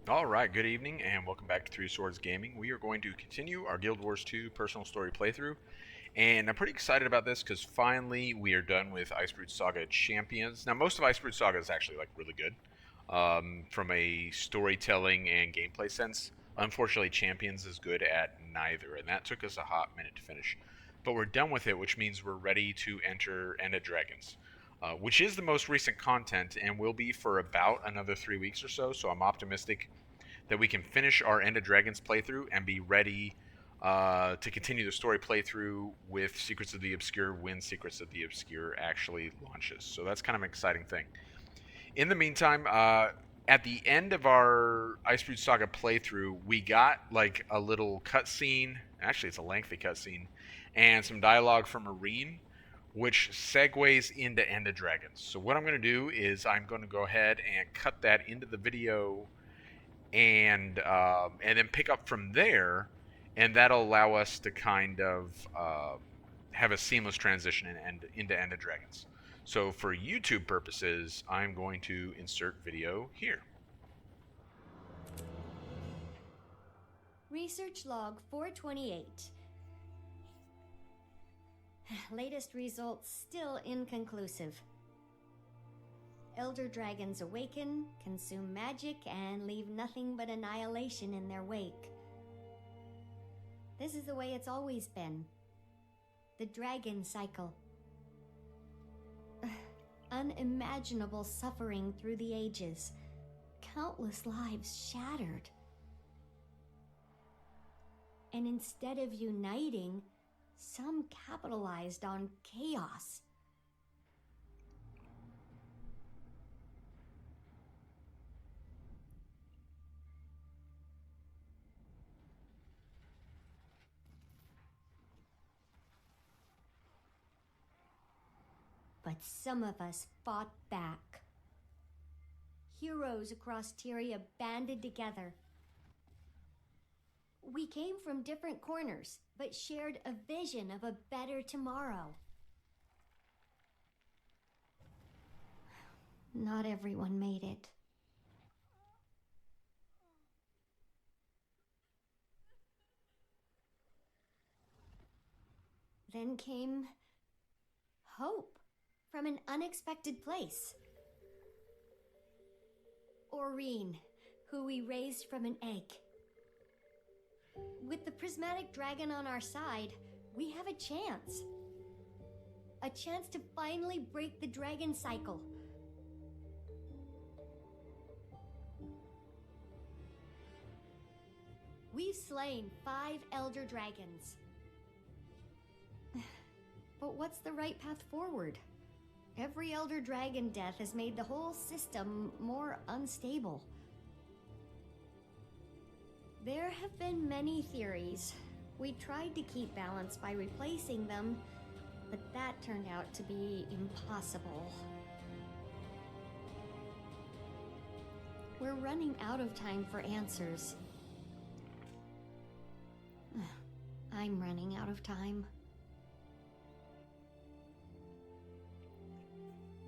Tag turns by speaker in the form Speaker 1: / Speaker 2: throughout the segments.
Speaker 1: Alright, good evening and welcome back to Three Swords Gaming. We are going to continue our Guild Wars 2 personal story playthrough, and I'm pretty excited about this because finally we are done with Icebrood Saga Champions. Now, most of Icebrood Saga is actually really good from a storytelling and gameplay sense. Unfortunately, Champions is good at neither, and that took us a hot minute to finish. But we're done with it, which means we're ready to enter End of Dragons. Which is the most recent content and will be for about another 3 weeks or so. So I'm optimistic that we can finish our End of Dragons playthrough and be ready to continue the story playthrough with Secrets of the Obscure when Secrets of the Obscure actually launches. So that's kind of an exciting thing. In the meantime, at the end of our Icebrood Saga playthrough, we got like a little cutscene. Actually, it's a lengthy cutscene, and some dialogue from Irene, which segues into End of Dragons. So what I'm going to do is I'm going to go ahead and cut that into the video and then pick up from there, and that'll allow us to kind of have a seamless transition into End of Dragons. So for YouTube purposes, I'm going to insert video here.
Speaker 2: Research log 428. Latest results still inconclusive. Elder dragons awaken, consume magic, and leave nothing but annihilation in their wake. This is the way it's always been. The dragon cycle. Unimaginable suffering through the ages. Countless lives shattered. And instead of uniting, some capitalized on chaos. But some of us fought back. Heroes across Tyria banded together. We came from different corners, but shared a vision of a better tomorrow. Not everyone made it. Then came hope from an unexpected place. Aurene, who we raised from an egg. With the prismatic dragon on our side, we have a chance. A chance to finally break the dragon cycle. We've slain 5 elder dragons. But what's the right path forward? Every elder dragon death has made the whole system more unstable. There have been many theories. We tried to keep balance by replacing them, but that turned out to be impossible. We're running out of time for answers. I'm running out of time.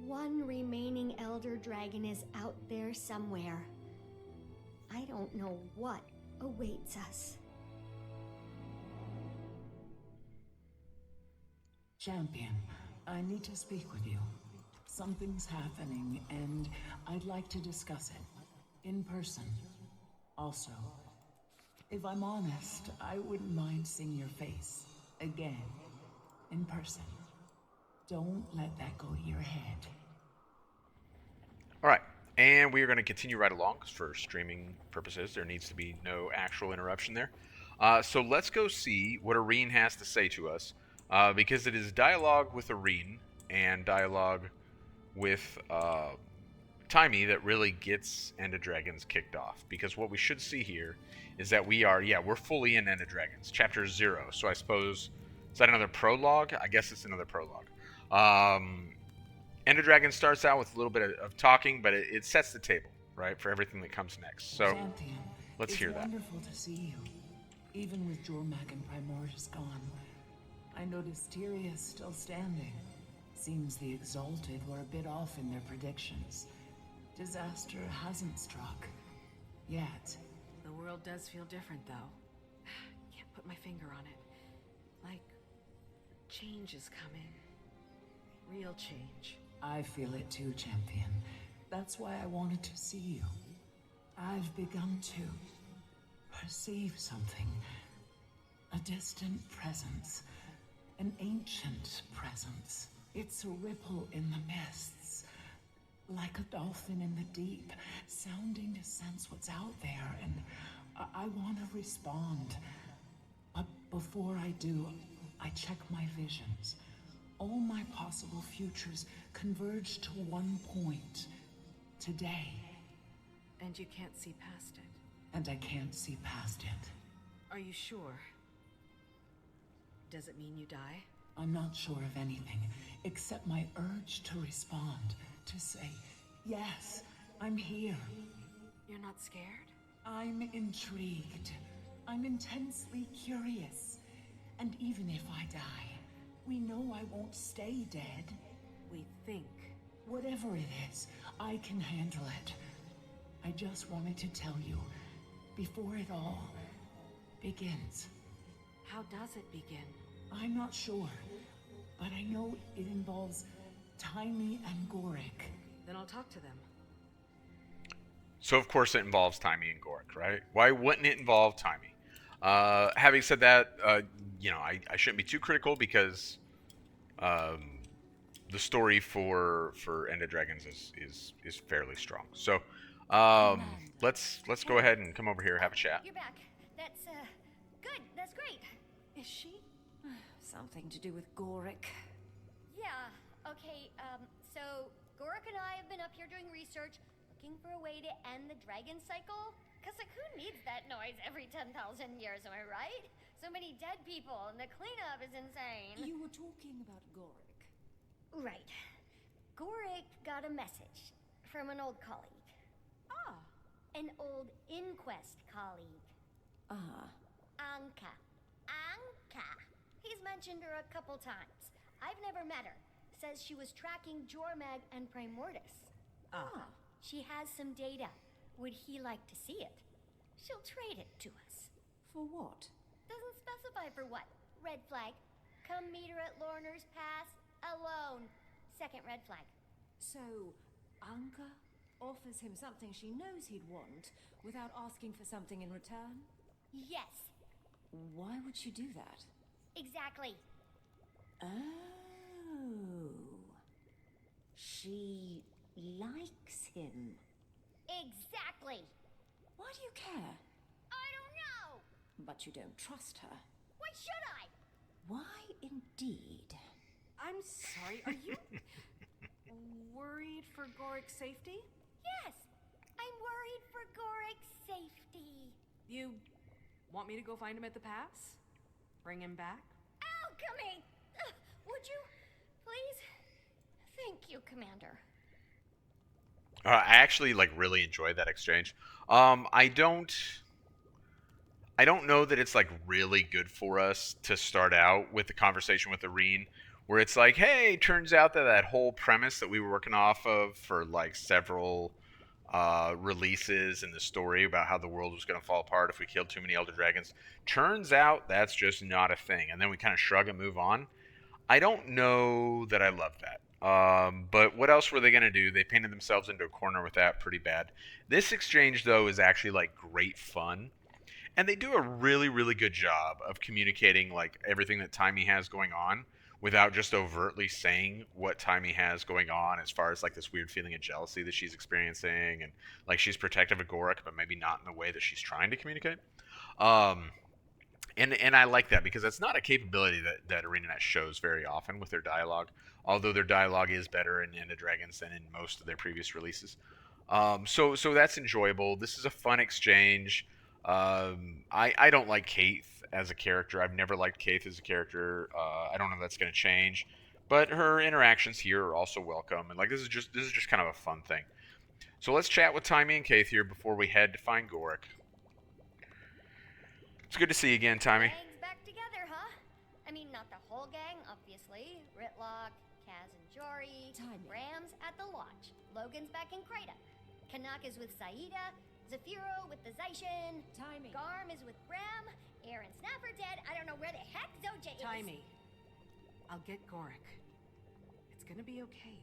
Speaker 2: One remaining elder dragon is out there somewhere. I don't know what awaits us.
Speaker 3: Champion, I need to speak with you. Something's happening, and I'd like to discuss it. In person. Also, if I'm honest, I wouldn't mind seeing your face. Again. In person. Don't let that go to your head.
Speaker 1: All right, and we are going to continue right along because for streaming purposes, there needs to be no actual interruption there. So let's go see what Irene has to say to us, because it is dialogue with Irene and dialogue with Timey that really gets End of Dragons kicked off. Because what we should see here is that we're fully in End of Dragons, Chapter 0. So I suppose, is that another prologue? I guess it's another prologue. End of Dragons starts out with a little bit of talking, but it sets the table, right, for everything that comes next. So
Speaker 3: Champion,
Speaker 1: let's hear that.
Speaker 3: It's wonderful to see you. Even with Jormak and Primordius gone, I noticed Tyria's still standing. Seems the Exalted were a bit off in their predictions. Disaster hasn't struck. Yet.
Speaker 4: The world does feel different, though. Can't put my finger on it. Like, change is coming. Real change.
Speaker 3: I feel it too, Champion. That's why I wanted to see you. I've begun to perceive something. A distant presence. An ancient presence. It's a ripple in the mists. Like a dolphin in the deep, sounding to sense what's out there, and I want to respond. But before I do, I check my visions. All my possible futures converge to one point. Today.
Speaker 4: And you can't see past it.
Speaker 3: And I can't see past it.
Speaker 4: Are you sure? Does it mean you die?
Speaker 3: I'm not sure of anything, except my urge to respond. To say, yes, I'm here.
Speaker 4: You're not scared?
Speaker 3: I'm intrigued. I'm intensely curious. And even if I die, we know I won't stay dead.
Speaker 4: We think.
Speaker 3: Whatever it is, I can handle it. I just wanted to tell you, before it all begins.
Speaker 4: How does it begin?
Speaker 3: I'm not sure, but I know it involves Taimi and Gorik.
Speaker 4: Then I'll talk to them.
Speaker 1: So of course it involves Taimi and Gorik, right? Why wouldn't it involve Taimi? Having said that, I shouldn't be too critical because the story for End of Dragons is fairly strong. So let's go ahead and come over here, have a chat.
Speaker 2: You're back. That's good. That's great.
Speaker 4: Is she?
Speaker 5: Something to do with Gorik.
Speaker 2: Yeah. Okay. So Gorik and I have been up here doing research, looking for a way to end the dragon cycle. Cause like, who needs that noise every 10,000 years? Am I right? So many dead people, and the cleanup is insane.
Speaker 5: You were talking about Gorik.
Speaker 2: Right. Gorik got a message from an old colleague.
Speaker 4: Ah.
Speaker 2: An old Inquest colleague.
Speaker 5: Ah.
Speaker 2: Anka. Anka. He's mentioned her a couple times. I've never met her. Says she was tracking Jormag and Primordus.
Speaker 4: Ah.
Speaker 2: She has some data. Would he like to see it? She'll trade it to us.
Speaker 5: For what?
Speaker 2: Doesn't specify for what. Red flag. Come meet her at Lorner's Pass alone. Second red flag.
Speaker 5: So, Anka offers him something she knows he'd want without asking for something in return?
Speaker 2: Yes,
Speaker 5: Why would she do that?
Speaker 2: exactly.
Speaker 5: Oh. She likes him.
Speaker 2: Exactly.
Speaker 5: Why do you care?
Speaker 2: I don't know.
Speaker 5: But you don't trust her.
Speaker 2: Why should I?
Speaker 5: Why indeed?
Speaker 4: I'm sorry, are you worried for Gorik's safety?
Speaker 2: Yes, I'm worried for Gorik's safety.
Speaker 4: You want me to go find him at the pass? Bring him back?
Speaker 2: Alchemy! Would you please? Thank you, Commander.
Speaker 1: I actually really enjoyed that exchange. I don't know that it's really good for us to start out with the conversation with Irene, where it's like, hey, turns out that whole premise that we were working off of for several releases in the story about how the world was going to fall apart if we killed too many Elder Dragons, turns out that's just not a thing. And then we kind of shrug and move on. I don't know that I love that. But what else were they going to do? They painted themselves into a corner with that pretty bad. This exchange, though, is actually great fun. And they do a really, really good job of communicating everything that Taimi has going on without just overtly saying what Taimi has going on, as far as this weird feeling of jealousy that she's experiencing, and she's protective of Gorik, but maybe not in the way that she's trying to communicate. And I like that because that's not a capability that ArenaNet shows very often with their dialogue, although their dialogue is better in End of Dragons than in most of their previous releases. So that's enjoyable. This is a fun exchange. I don't like Kaith as a character. I've never liked Kaith as a character. I don't know if that's going to change, but her interactions here are also welcome. And this is just kind of a fun thing. So let's chat with Taimi and Kaith here before we head to find Gorik. It's good to see you again, Taimi.
Speaker 2: Gang's back together, huh? I mean, not the whole gang, obviously. Ritlock, Kaz and Jory,
Speaker 5: Taimi.
Speaker 2: Ram's at the lodge. Logan's back in Krita. Kanak is with Saida. Zafiro with the Zaishin.
Speaker 5: Timey.
Speaker 2: Garm is with Bram. Aaron Snapper dead. I don't know where the heck Zoja is.
Speaker 4: Timey. I'll get Gorik. It's gonna be okay.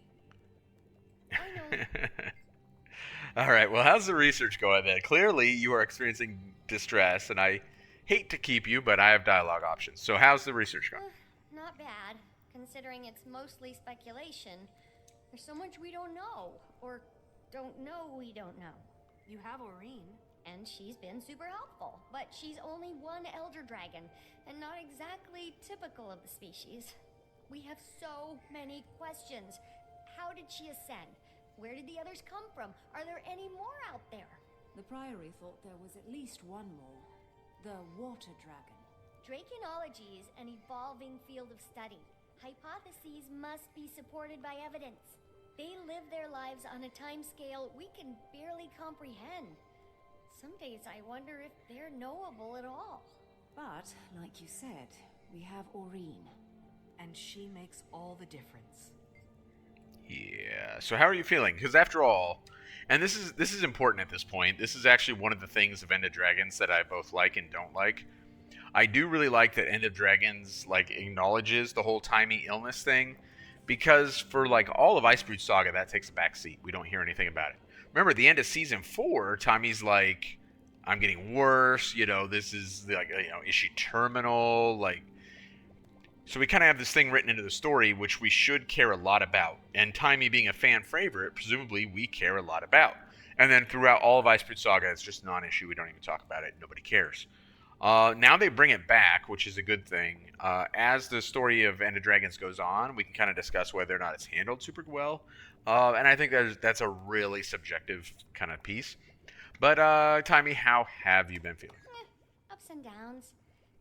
Speaker 2: I know.
Speaker 1: All right, well, how's the research going then? Clearly, you are experiencing distress, and I hate to keep you, but I have dialogue options. So how's the research going?
Speaker 2: Not bad, considering it's mostly speculation. There's so much we don't know, or don't know we don't know.
Speaker 4: You have Aurene.
Speaker 2: And she's been super helpful, but she's only one elder dragon, and not exactly typical of the species. We have so many questions. How did she ascend? Where did the others come from? Are there any more out there?
Speaker 5: The Priory thought there was at least one more. The Water Dragon.
Speaker 2: Draconology is an evolving field of study. Hypotheses must be supported by evidence. They live their lives on a timescale we can barely comprehend. Some days I wonder if they're knowable at all.
Speaker 5: But, like you said, we have Aurene.
Speaker 4: And she makes all the difference.
Speaker 1: Yeah. So how are you feeling? Because after all, and this is important at this point. This is actually one of the things of End of Dragons that I both like and don't like. I do really like that End of Dragons like acknowledges the whole Timey illness thing, because for like all of Icebrood Saga, that takes a back seat. We don't hear anything about it. Remember, at the end of season 4, Timey's like, I'm getting worse. You know, this is like, you know, is she terminal? Like, so we kind of have this thing written into the story, which we should care a lot about. And Timey being a fan favorite, presumably we care a lot about. And then throughout all of Icebrood Saga, it's just non-issue. We don't even talk about it. Nobody cares. Now they bring it back, which is a good thing. As the story of End of Dragons goes on, we can kind of discuss whether or not it's handled super well. And I think that's a really subjective kind of piece. But, Timey, how have you been feeling?
Speaker 2: Ups and downs.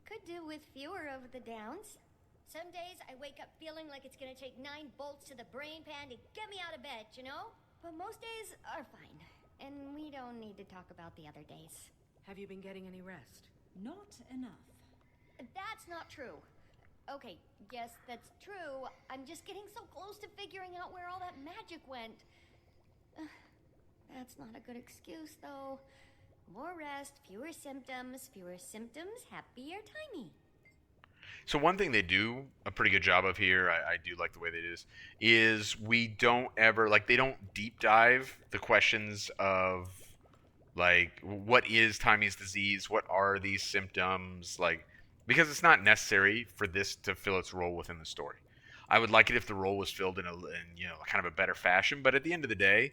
Speaker 2: Could do with fewer of the downs. Some days I wake up feeling like it's gonna take 9 bolts to the brain pan to get me out of bed, you know? But most days are fine. And we don't need to talk about the other days.
Speaker 4: Have you been getting any rest?
Speaker 5: Not enough.
Speaker 2: That's not true. Okay, yes, that's true. I'm just getting so close to figuring out where all that magic went. That's not a good excuse, though. More rest, fewer symptoms, happier Timey.
Speaker 1: So one thing they do a pretty good job of here, I do like the way they do this, is we don't ever, like, they don't deep dive the questions of, like, what is Timey's disease? What are these symptoms? Like, because it's not necessary for this to fill its role within the story. I would like it if the role was filled in you know, kind of a better fashion, but at the end of the day,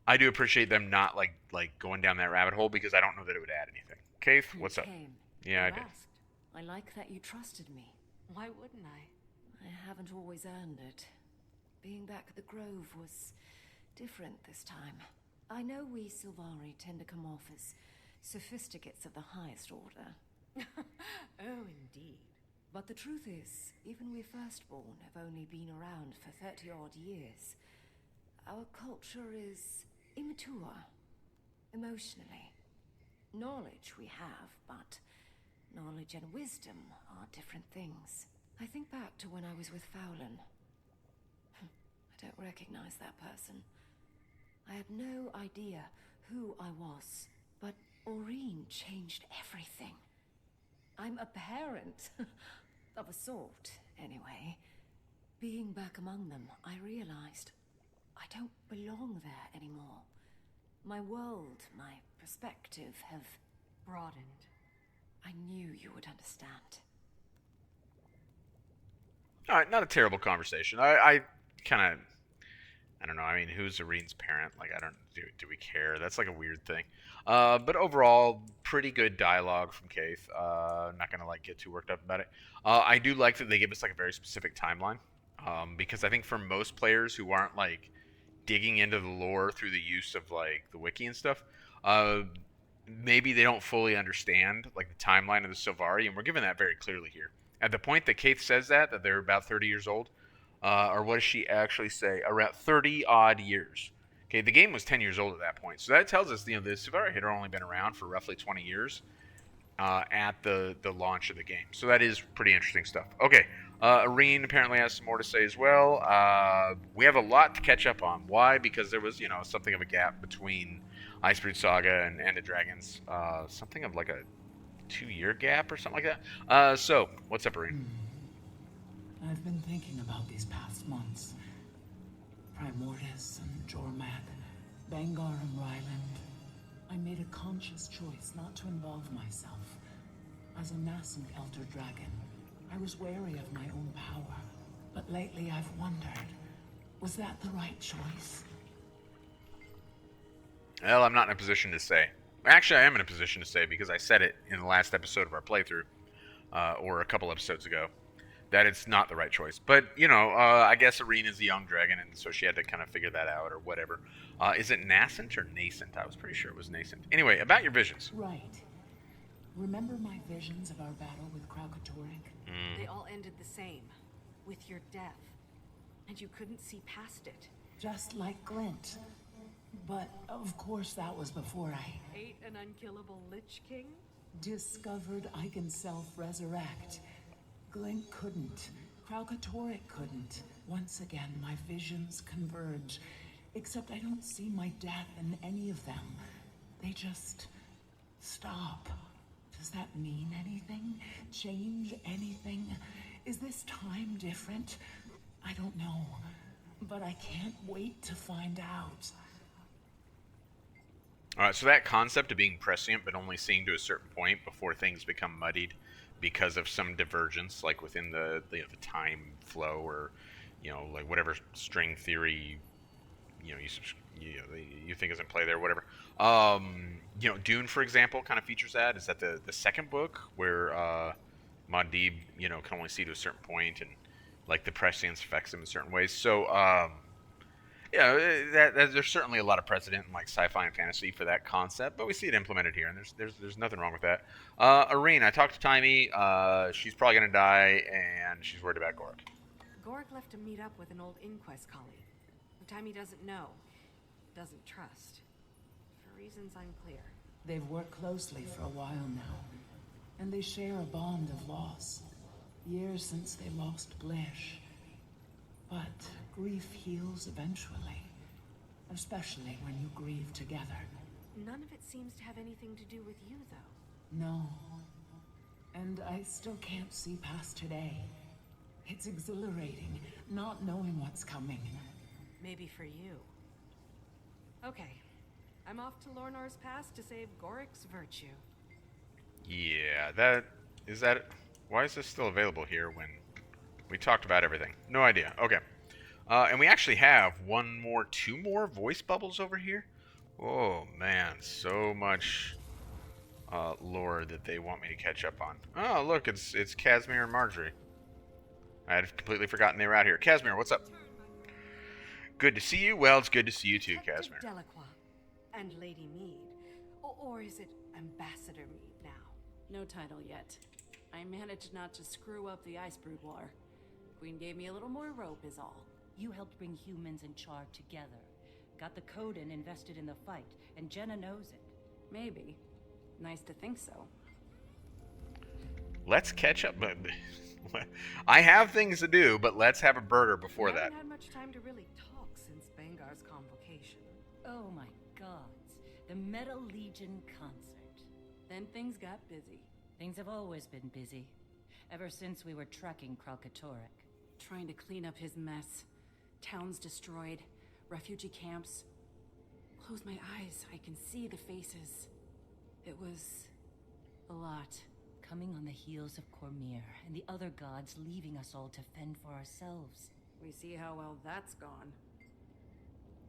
Speaker 1: I do appreciate them not like going down that rabbit hole, because I don't know that it would add anything. Keith,
Speaker 5: You
Speaker 1: what's up?
Speaker 5: came.
Speaker 1: Yeah, I
Speaker 5: You
Speaker 1: did.
Speaker 5: asked. I like that you trusted me.
Speaker 4: Why wouldn't I?
Speaker 5: I haven't always earned it. Being back at the Grove was different this time. I know we Sylvari tend to come off as sophisticates of the highest order.
Speaker 4: Oh, indeed.
Speaker 5: But the truth is, even we Firstborn have only been around for 30-odd years. Our culture is immature, emotionally. Knowledge we have, but knowledge and wisdom are different things. I think back to when I was with Fowlin. I don't recognize that person. I had no idea who I was, but Aurene changed everything. I'm a parent, of a sort, anyway. Being back among them, I realized I don't belong there anymore. My world, my perspective have
Speaker 4: Broadened.
Speaker 5: I knew you would understand.
Speaker 1: All right, not a terrible conversation. I kind of, I don't know. I mean, who's Arene's parent? Like, I don't, do we care? That's like a weird thing. But overall, pretty good dialogue from Keith. Not gonna like get too worked up about it. I do like that they give us like a very specific timeline, because I think for most players who aren't like digging into the lore through the use of like the wiki and stuff, maybe they don't fully understand like the timeline of the Sylvari, and we're given that very clearly here. At the point that Keith says that they're about 30 years old, or what does she actually say? Around 30 odd years. Okay, the game was 10 years old at that point, so that tells us, you know, the Sylvari had only been around for roughly 20 years at the launch of the game. So that is pretty interesting stuff. Okay, Irene apparently has some more to say as well. We have a lot to catch up on. Why? Because there was, something of a gap between Icebrood Saga and End of Dragons. Something of like a 2-year gap or something like that. So, what's up, Irene?
Speaker 3: I've been thinking about these past months. Primordus and Jormat, Bangar and Ryland. I made a conscious choice not to involve myself. As a nascent Elder Dragon, I was wary of my own power. But lately I've wondered, was that the right choice?
Speaker 1: Well, I'm not in a position to say. Actually, I am in a position to say because I said it in the last episode of our playthrough, or a couple episodes ago, that it's not the right choice. But, I guess Irene is a young dragon, and so she had to kind of figure that out or whatever. Is it nascent or nascent? I was pretty sure it was nascent. Anyway, about your visions.
Speaker 3: Right. Remember my visions of our battle with Kralkatorrik?
Speaker 4: They all ended the same, with your death. And you couldn't see past it.
Speaker 3: Just like Glint. But, of course, that was before I
Speaker 4: Ate an unkillable Lich King?
Speaker 3: discovered I can self-resurrect. Glint couldn't. Kralkatorrik couldn't. Once again, my visions converge. Except I don't see my death in any of them. They just stop. Does that mean anything? Change anything? Is this time different? I don't know. But I can't wait to find out.
Speaker 1: Alright, so that concept of being prescient but only seeing to a certain point before things become muddied because of some divergence, like within the time flow or, like whatever string theory, you think is in play there, whatever. Dune, for example, kind of features that. Is that the second book where Muad'Dib, can only see to a certain point and like the prescience affects him in certain ways. So, there's certainly a lot of precedent in like sci-fi and fantasy for that concept, but we see it implemented here, and there's nothing wrong with that. Irene, I talked to Taimi. She's probably gonna die, and she's worried about Gork.
Speaker 4: Gork left to meet up with an old Inquest colleague, who Taimi doesn't know, doesn't trust, for reasons unclear.
Speaker 3: They've worked closely for a while now, and they share a bond of loss. Years since they lost Blish. But grief heals eventually, especially when you grieve together.
Speaker 4: None of it seems to have anything to do with you, though.
Speaker 3: No. And I still can't see past today. It's exhilarating, not knowing what's coming.
Speaker 4: Maybe for you. Okay. I'm off to Lornar's Pass to save Gorik's virtue.
Speaker 1: Yeah, why is this still available here when we talked about everything? No idea. Okay. And we actually have two more voice bubbles over here. Oh, man. So much lore that they want me to catch up on. Oh, look. It's Casimir and Marjorie. I had completely forgotten they were out here. Casimir, what's up? Good to see you. Well, it's good to see you too,
Speaker 4: Detective
Speaker 1: Casimir.
Speaker 4: Delacroix and Lady Mead. Or is it Ambassador Mead now?
Speaker 6: No title yet. I managed not to screw up the Icebrood War. Queen gave me a little more rope is all.
Speaker 7: You helped bring humans and Char together. Got the code and invested in the fight, and Jenna knows it.
Speaker 6: Maybe. Nice to think so.
Speaker 1: Let's catch up. I have things to do, but let's have a burger before
Speaker 4: We
Speaker 1: that.
Speaker 4: haven't had much time to really talk since Bangar's convocation.
Speaker 7: Oh my gods. The Metal Legion concert.
Speaker 6: Then things got busy.
Speaker 7: Things have always been busy. Ever since we were tracking Kralkatorrik.
Speaker 6: Trying to clean up his mess. Towns destroyed. Refugee camps. Close my eyes, I can see the faces. It was a lot.
Speaker 7: Coming on the heels of Cormyr and the other gods leaving us all to fend for ourselves.
Speaker 6: We see how well that's gone.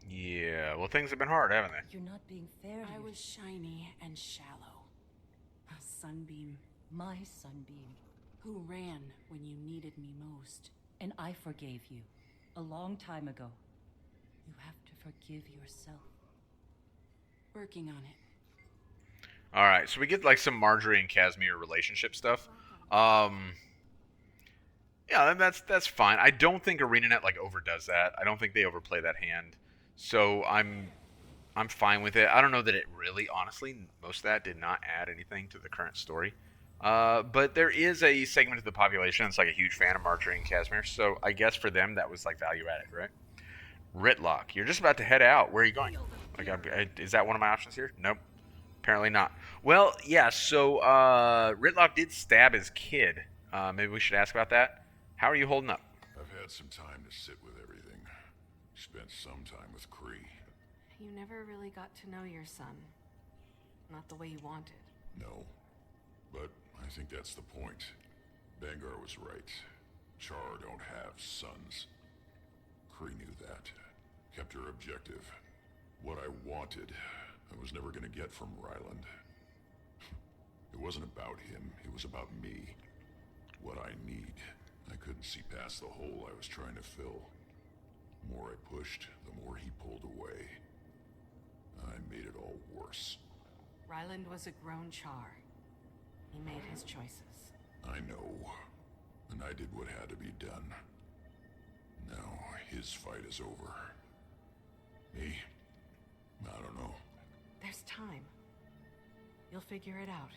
Speaker 1: Yeah, well, things have been hard, haven't they?
Speaker 7: You're not being fair to
Speaker 6: I
Speaker 7: your-
Speaker 6: was shiny and shallow. A sunbeam
Speaker 7: my sunbeam.
Speaker 6: who ran when you needed me most.
Speaker 7: And I forgave you. A long time ago. You have to forgive yourself.
Speaker 6: Working on it.
Speaker 1: All right, so we get like some Marjorie and Casimir relationship stuff. Yeah, that's fine. I don't think ArenaNet like overdoes that. I don't think they overplay that hand. So I'm fine with it. I don't know that it really, honestly, most of that did not add anything to the current story. But there is a segment of the population that's like a huge fan of Marjorie and Casimir, so I guess for them that was like value added, right? Ritlock, you're just about to head out. Where are you going? Like, is that one of my options here? Nope. Apparently not. Well, yeah, so Ritlock did stab his kid. Maybe we should ask about that. How are you holding up?
Speaker 8: I've had some time to sit with everything. Spent some time with Kree.
Speaker 4: You never really got to know your son. Not the way you wanted.
Speaker 8: No. But I think that's the point. Bangar was right. Char don't have sons. Kree knew that. Kept her objective. What I wanted, I was never gonna get from Ryland. It wasn't about him, it was about me. What I need. I couldn't see past the hole I was trying to fill. The more I pushed, the more he pulled away. I made it all worse.
Speaker 4: Ryland was a grown Char. He made his choices.
Speaker 8: I know. And I did what had to be done. Now, his fight is over. Me? I don't know.
Speaker 4: There's time. You'll figure it out.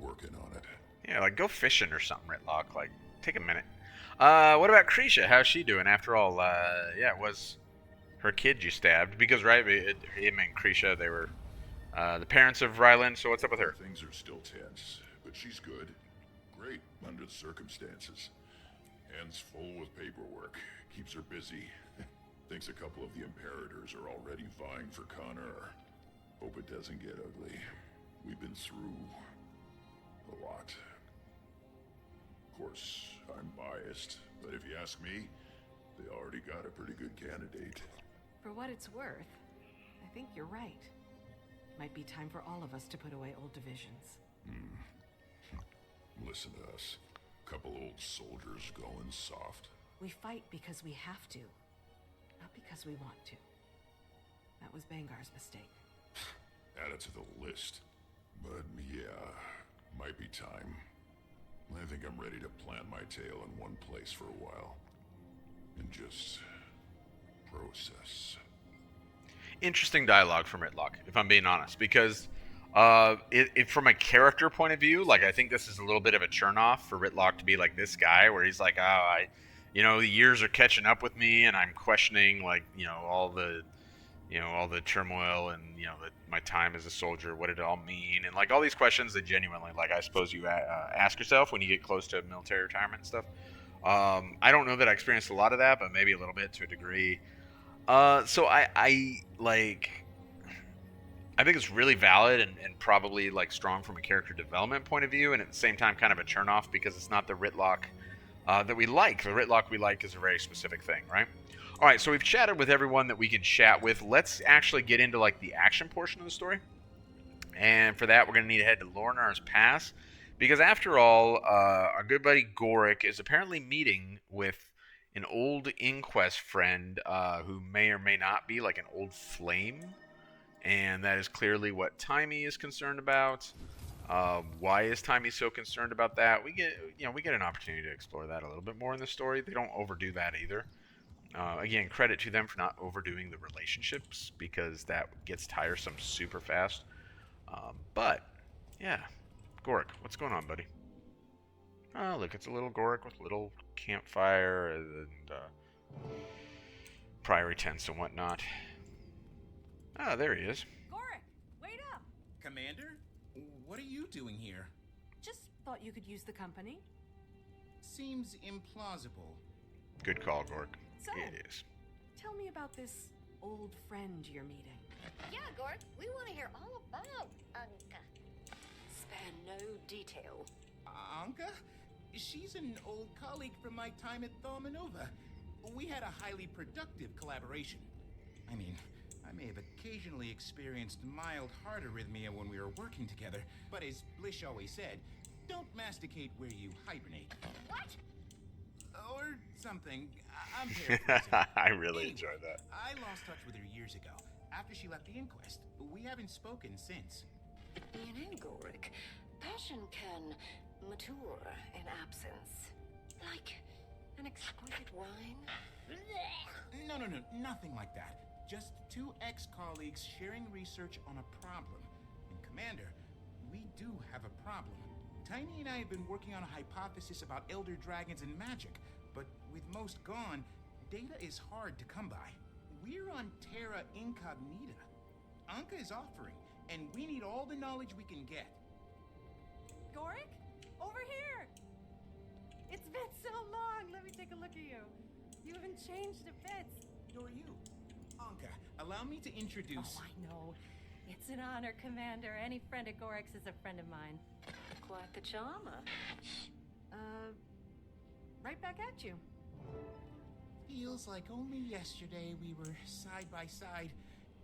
Speaker 8: Working on it.
Speaker 1: Yeah, like go fishing or something, Ritlock. Like, take a minute. What about Krisha? How's she doing? After all, yeah, it was her kid you stabbed. Because, right, him and Krisha, they were the parents of Ryland, so what's up with her?
Speaker 8: Things are still tense, but she's good. Great, under the circumstances. Hands full with paperwork. Keeps her busy. Thinks a couple of the Imperators are already vying for Connor. Hope it doesn't get ugly. We've been through a lot. Of course, I'm biased, but if you ask me, they already got a pretty good candidate.
Speaker 4: For what it's worth, I think you're right. Might be time for all of us to put away old divisions.
Speaker 8: Listen to us. Couple old soldiers going soft.
Speaker 4: We fight because we have to, not because we want to. That was Bangar's mistake.
Speaker 8: Add it to the list. But yeah, might be time. I think I'm ready to plant my tail in one place for a while. And just process.
Speaker 1: Interesting dialogue from Ritlock, if I'm being honest, because from a character point of view, like I think this is a little bit of a turnoff for Ritlock to be like this guy, where he's like, the years are catching up with me, and I'm questioning like all the turmoil and that my time as a soldier, what did it all mean, and like all these questions that genuinely, like I suppose you ask yourself when you get close to military retirement and stuff. I don't know that I experienced a lot of that, but maybe a little bit to a degree. So I think it's really valid and probably like strong from a character development point of view, and at the same time kind of a turnoff because it's not the Ritlock that we like. The Ritlock we like is a very specific thing, right? All right, so we've chatted with everyone that we can chat with. Let's actually get into like the action portion of the story, and for that we're going to need to head to Lorinar's Pass, because after all, our good buddy Gorik is apparently meeting with an old Inquest friend who may or may not be like an old flame, and that is clearly what Taimi is concerned about. Why is Taimi so concerned about that? We get an opportunity to explore that a little bit more in the story. They don't overdo that either. Again, credit to them for not overdoing the relationships, because that gets tiresome super fast. But yeah, Gorik, what's going on, buddy? Oh, look, it's a little Gorik with a little campfire and priory tents and whatnot. Ah, there he is.
Speaker 4: Gorik, wait up!
Speaker 9: Commander? What are you doing here?
Speaker 4: Just thought you could use the company.
Speaker 9: Seems implausible.
Speaker 1: Good call, Gorik.
Speaker 4: So,
Speaker 1: It is.
Speaker 4: tell me about this old friend you're meeting.
Speaker 2: Yeah, Gord, we want to hear all about Anka.
Speaker 5: Spare no detail.
Speaker 9: Anka? She's an old colleague from my time at Thaumanova. We had a highly productive collaboration. I mean, I may have occasionally experienced mild heart arrhythmia when we were working together, but as Blish always said, don't masticate where you hibernate.
Speaker 2: What?
Speaker 9: Or something. I'm paraphrasing.
Speaker 1: I really
Speaker 9: Anyway,
Speaker 1: enjoyed that.
Speaker 9: I lost touch with her years ago, after she left the Inquest. We haven't spoken since.
Speaker 5: You know, Gorik, passion can mature in absence. Like an exquisite wine.
Speaker 9: No, nothing like that. Just two ex-colleagues sharing research on a problem. And Commander, we do have a problem. Tiny and I have been working on a hypothesis about elder dragons and magic, but with most gone, data is hard to come by. We're on Terra Incognita. Anka is offering, and we need all the knowledge we can get.
Speaker 4: Gorik? Over here! It's been so long. Let me take a look at you. You haven't changed a bit.
Speaker 9: Who are you? Anka, allow me to introduce...
Speaker 4: Oh, I know. It's an honor, Commander. Any friend of Gorik's is a friend of mine.
Speaker 5: Quite the charmer.
Speaker 4: Right back at you.
Speaker 9: Feels like only yesterday we were side by side,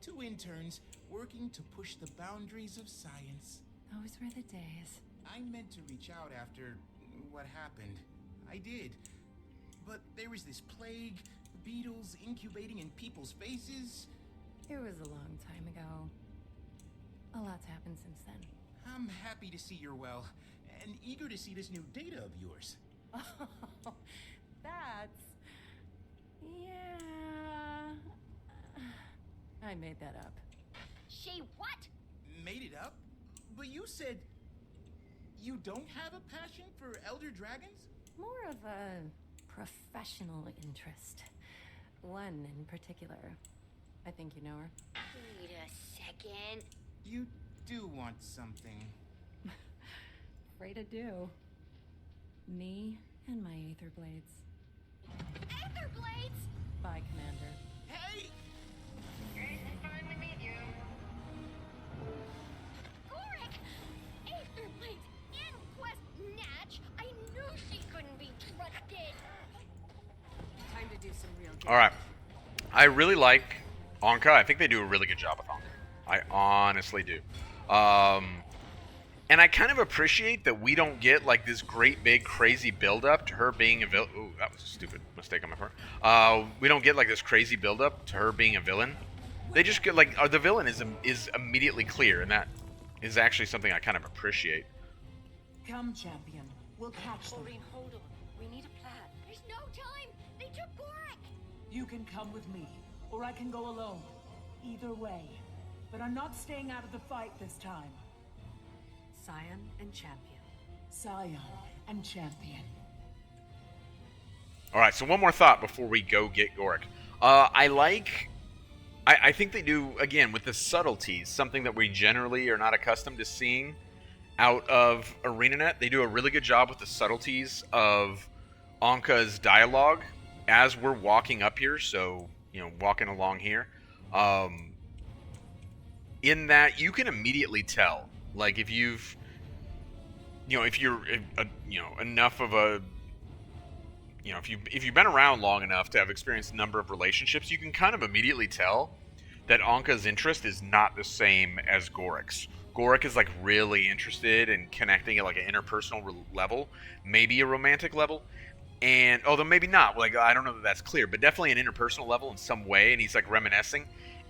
Speaker 9: two interns working to push the boundaries of science.
Speaker 4: Those were the days.
Speaker 9: I meant to reach out after what happened. I did. But there was this plague, beetles incubating in people's faces.
Speaker 4: It was a long time ago. A lot's happened since then.
Speaker 9: I'm happy to see you're well, and eager to see this new data of yours.
Speaker 4: Oh, that's... Yeah... I made that up.
Speaker 2: She what?
Speaker 9: Made it up? But you said you don't have a passion for elder dragons?
Speaker 4: More of a professional interest. One in particular. I think you know her.
Speaker 2: Wait a second.
Speaker 9: You do want something.
Speaker 4: Afraid I do. Me and my Aether Blades.
Speaker 2: Aether Blades?
Speaker 4: Bye, Commander.
Speaker 9: Hey!
Speaker 2: Gorik! Aether Blades! Inquest Natch! I knew she couldn't be trusted!
Speaker 4: Time to do some real
Speaker 1: All right. I really like Anka. I think they do a really good job with Anka. I honestly do. And I kind of appreciate that we don't get like this great big crazy build up to her being a villain. Ooh, that was a stupid mistake on my part. We don't get like this crazy build up to her being a villain. They just get like the villain is immediately clear, and that is actually something I kind of appreciate.
Speaker 3: Come, champion. We'll catch them.
Speaker 5: Maureen, hold on. We need a plan.
Speaker 2: There's no time! They took Gorik!
Speaker 3: You can come with me, or I can go alone. Either way. But I'm not staying out of the fight this time.
Speaker 4: Scion and Champion.
Speaker 3: Scion and champion.
Speaker 1: All right, so one more thought before we go get Gorik. I think they do, again, with the subtleties, something that we generally are not accustomed to seeing out of ArenaNet. They do a really good job with the subtleties of Anka's dialogue as we're walking up here, so, you know, walking along here. In that you can immediately tell, like, if you've, you know, if you're, enough of a, you know, if you've been around long enough to have experienced a number of relationships, you can kind of immediately tell that Anka's interest is not the same as Gorik's. Gorik is like really interested in connecting at like an interpersonal level, maybe a romantic level, and although maybe not, like I don't know that that's clear, but definitely an interpersonal level in some way. And he's like reminiscing,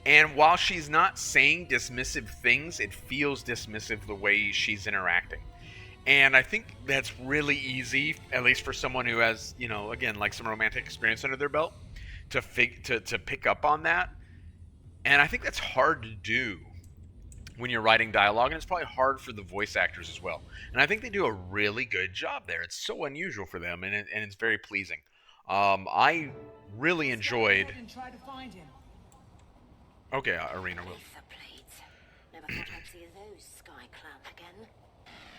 Speaker 1: and while she's not saying dismissive things, it feels dismissive the way she's interacting. And I think that's really easy, at least for someone who has, you know, again, like some romantic experience under their belt, to pick up on that. And I think that's hard to do when you're writing dialogue, and it's probably hard for the voice actors as well. And I think they do a really good job there. It's so unusual for them, and it's very pleasing. I really enjoyed.
Speaker 3: And try to find him.
Speaker 1: Okay, Arena will.
Speaker 5: Aether Blades. Never thought I'd see those sky clowns again.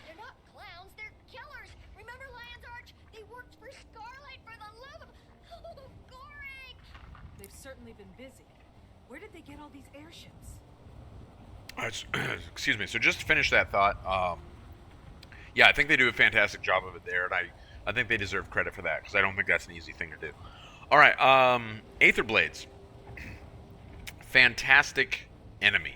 Speaker 2: They're not clowns, they're killers! Remember Lion's Arch? They worked for Starlight for the love of... Oh, Gorik!
Speaker 4: They've certainly been busy. Where did they get all these airships?
Speaker 1: Excuse me. So just to finish that thought, yeah, I think they do a fantastic job of it there, and I think they deserve credit for that, because I don't think that's an easy thing to do. All right, Aether Blades. Fantastic enemy,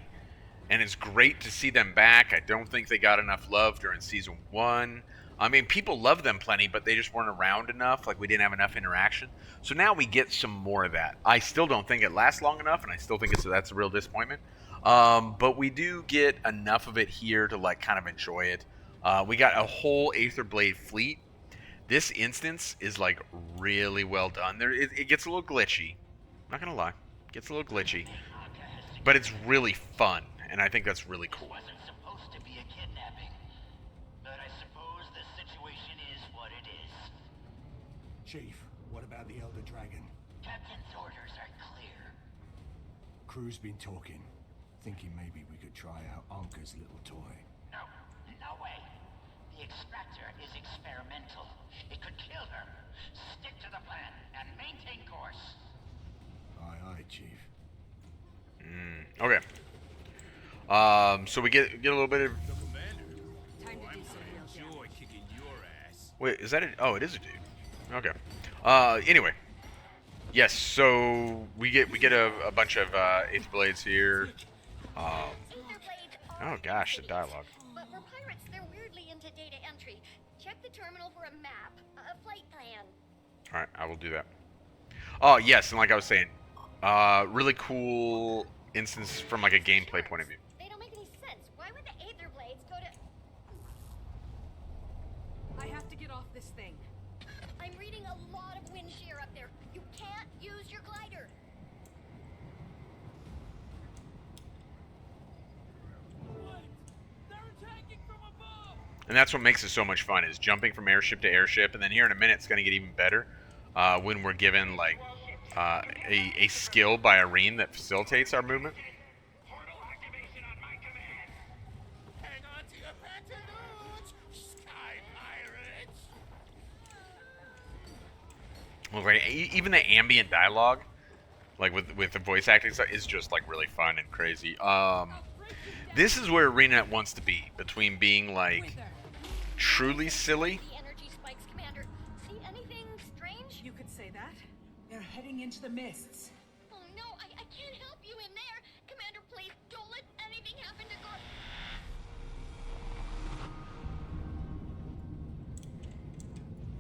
Speaker 1: and it's great to see them back. I don't think they got enough love during Season 1. I mean, people love them plenty, but they just weren't around enough. Like, we didn't have enough interaction. So now we get some more of that. I still don't think it lasts long enough, and I still think that's a real disappointment. But we do get enough of it here to, like, kind of enjoy it. We got a whole Aether Blade fleet. This instance is, like, really well done. It gets a little glitchy. I'm not going to lie. It gets a little glitchy. But it's really fun, and I think that's really cool.
Speaker 10: Wasn't supposed to be a kidnapping. Chief, what about the Elder Dragon?
Speaker 11: Captain's orders are clear.
Speaker 10: Crew's been talking, thinking maybe we could try out Anka's little toy.
Speaker 11: No, no way. The extractor is experimental. It could kill her. Stick to the plan and maintain course.
Speaker 10: Aye, aye, Chief.
Speaker 1: Okay. So we get a little bit of.
Speaker 4: Time to do some real
Speaker 9: Enjoy kicking your ass.
Speaker 1: Wait, is that a? Oh, it is a dude. Okay. Anyway. Yes. So we get a bunch of Aether Blades here.
Speaker 2: Aether blades are
Speaker 1: Oh gosh, the dialogue.
Speaker 2: But for pirates, they're weirdly into data entry. Check the terminal for a map, a flight plan.
Speaker 1: All right, I will do that. Oh yes, and like I was saying, really cool instance from like a gameplay point of view.
Speaker 2: They don't make any sense. Why would the Aether blades go to...
Speaker 4: I have to get off this thing.
Speaker 2: I'm reading a lot of wind shear up there. You can't use your glider.
Speaker 1: And that's what makes it so much fun, is jumping from airship to airship, and then here in a minute it's going to get even better when we're given like a skill by Irene that facilitates our movement.
Speaker 11: Portal activation on my command. Hang on to your pantaloons, Sky Pirates.
Speaker 1: Well, right, even the ambient dialogue, like with the voice acting stuff, is just like really fun and crazy. This is where ArenaNet wants to be, between being like truly silly.
Speaker 2: The energy spikes, Commander. See anything strange?
Speaker 4: You could say that.
Speaker 3: They're heading into the mists.
Speaker 2: Oh no, I can't help you in there. Commander, please don't let anything happen to Gor...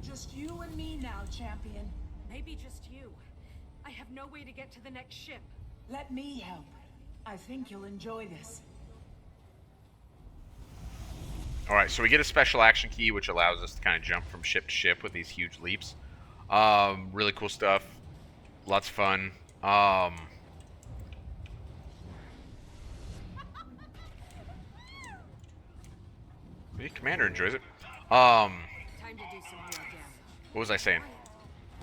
Speaker 3: Just you and me now, champion.
Speaker 4: Maybe just you. I have no way to get to the next ship.
Speaker 3: Let me help. I think you'll enjoy this.
Speaker 1: Alright, so we get a special action key, which allows us to kind of jump from ship to ship with these huge leaps. Really cool stuff. Lots of fun. The Commander enjoys it.
Speaker 4: Time to do some real damage.
Speaker 1: What was I saying?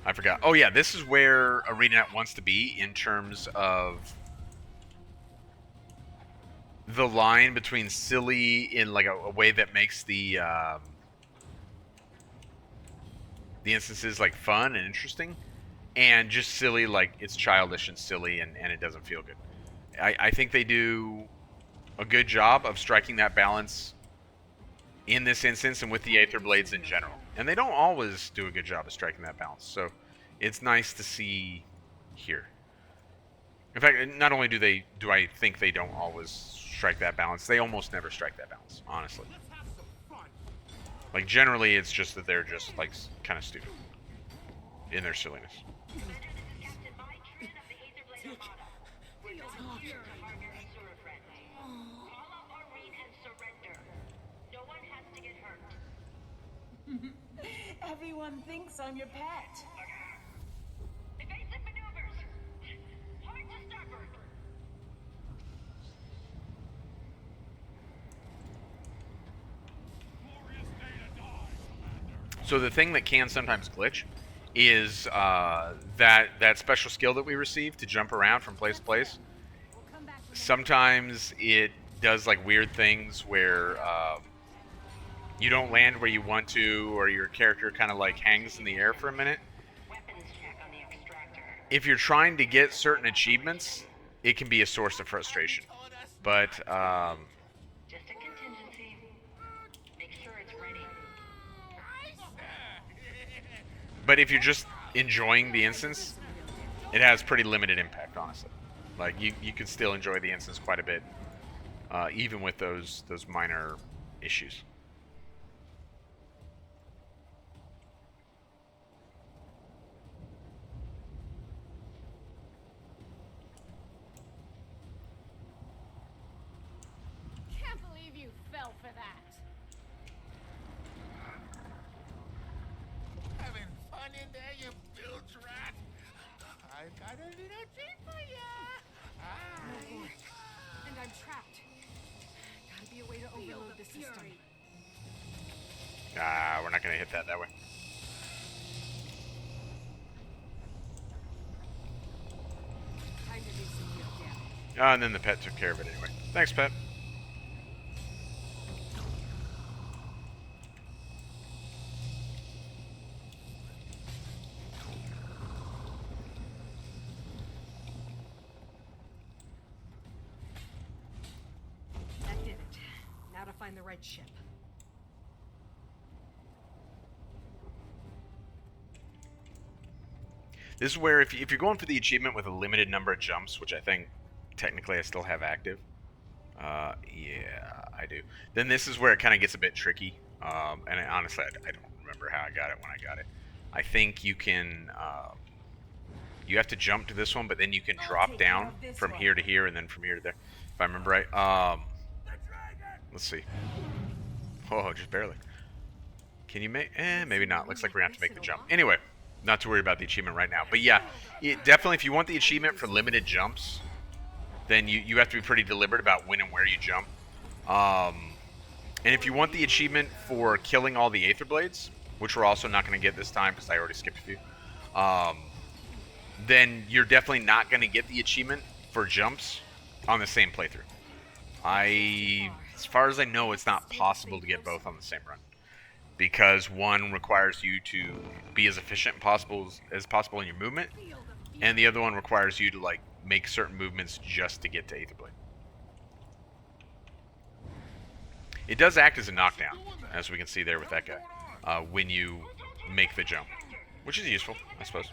Speaker 1: I forgot. Oh yeah, this is where ArenaNet wants to be in terms of the line between silly in like a way that makes the instances like fun and interesting, and just silly like it's childish and silly and it doesn't feel good. I think they do a good job of striking that balance in this instance and with the Aether Blades in general. And they don't always do a good job of striking that balance, so it's nice to see here. In fact, not only do I think they don't always strike that balance, they almost never strike that balance, honestly. Like, generally, it's just that they're just, like, kind of stupid in their silliness.
Speaker 3: Everyone thinks I'm your pet.
Speaker 11: Evasive maneuvers. Hard to starboard.
Speaker 1: So the thing that can sometimes glitch is that special skill that we receive to jump around from place to place. Sometimes it does like weird things where you don't land where you want to, or your character kind of like hangs in the air for a minute. If you're trying to get certain achievements, it can be a source of frustration. But
Speaker 11: Just a contingency. Make sure it's ready.
Speaker 1: but if you're just enjoying the instance, it has pretty limited impact, honestly. Like you can still enjoy the instance quite a bit, even with those minor issues.
Speaker 2: Can't believe you fell for that.
Speaker 9: Having fun in there, you bilge rat? I've got a little treat for ya.
Speaker 4: And I'm trapped. Gotta be a way to overload the system.
Speaker 1: We're not gonna hit that way. And then the pet took care of it anyway. Thanks, pet.
Speaker 4: That did it. Now to find the right ship.
Speaker 1: This is where if you're going for the achievement with a limited number of jumps, which I think technically I still have active. Yeah, I do. Then this is where it kind of gets a bit tricky. And honestly, I don't remember how I got it when I got it. I think you can... you have to jump to this one, but then you can drop down from here to here and then from here to there. If I remember right. Let's see. Oh, just barely. Can you make... maybe not. Looks like we're going to have to make the jump. Anyway, not to worry about the achievement right now. But yeah, definitely if you want the achievement for limited jumps, then you have to be pretty deliberate about when and where you jump. And if you want the achievement for killing all the Aether Blades, which we're also not going to get this time because I already skipped a few, then you're definitely not going to get the achievement for jumps on the same playthrough. As far as I know, it's not possible to get both on the same run, because one requires you to be as efficient as possible in your movement, and the other one requires you to like make certain movements just to get to Aether Blade. It does act as a knockdown, as we can see there with that guy, when you make the jump, which is useful, I suppose.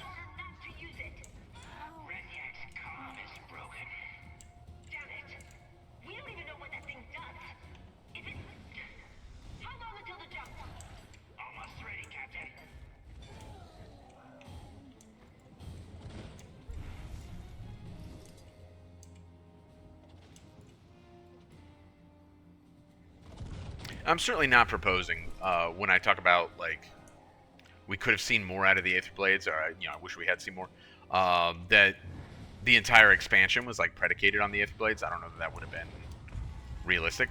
Speaker 1: I'm certainly not proposing when I talk about like we could have seen more out of the Aether Blades, or I wish we had seen more. That the entire expansion was like predicated on the Aether Blades. I don't know that would have been realistic.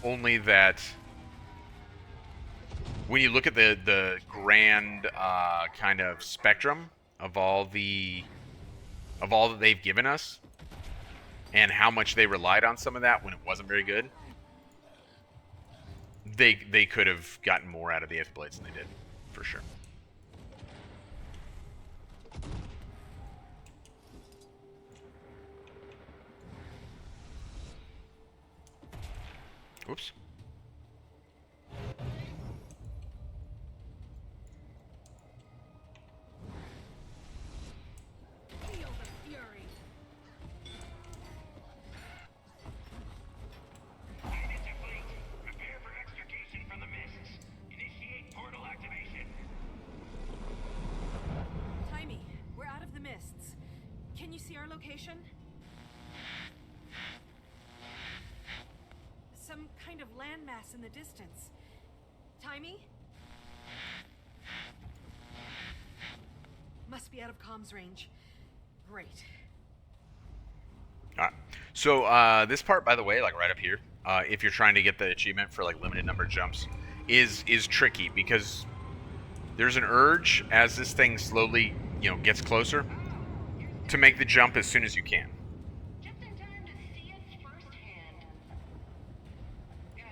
Speaker 1: Only that when you look at the grand kind of spectrum of all that they've given us, and how much they relied on some of that when it wasn't very good. They could have gotten more out of the Aether Blades than they did, for sure. Whoops.
Speaker 4: Can you see our location? Some kind of landmass in the distance. Timey? Must be out of comms range. Great.
Speaker 1: Alright. So this part, by the way, like right up here, if you're trying to get the achievement for like limited number of jumps, is tricky because there's an urge as this thing slowly, gets closer, to make the jump as soon as you can.
Speaker 12: Just in time to see us firsthand. Good.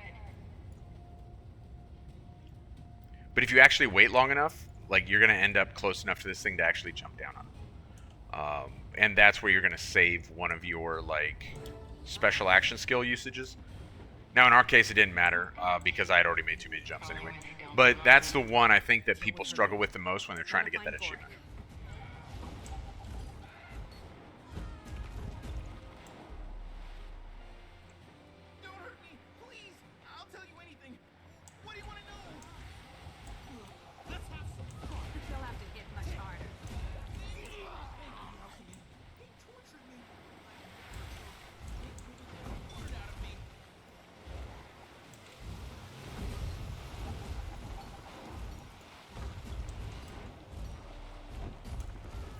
Speaker 1: But if you actually wait long enough, like you're gonna end up close enough to this thing to actually jump down on it. And that's where you're gonna save one of your like special action skill usages. Now in our case it didn't matter because I had already made too many jumps anyway. But that's the one I think that people struggle with the most when they're trying to get that achievement.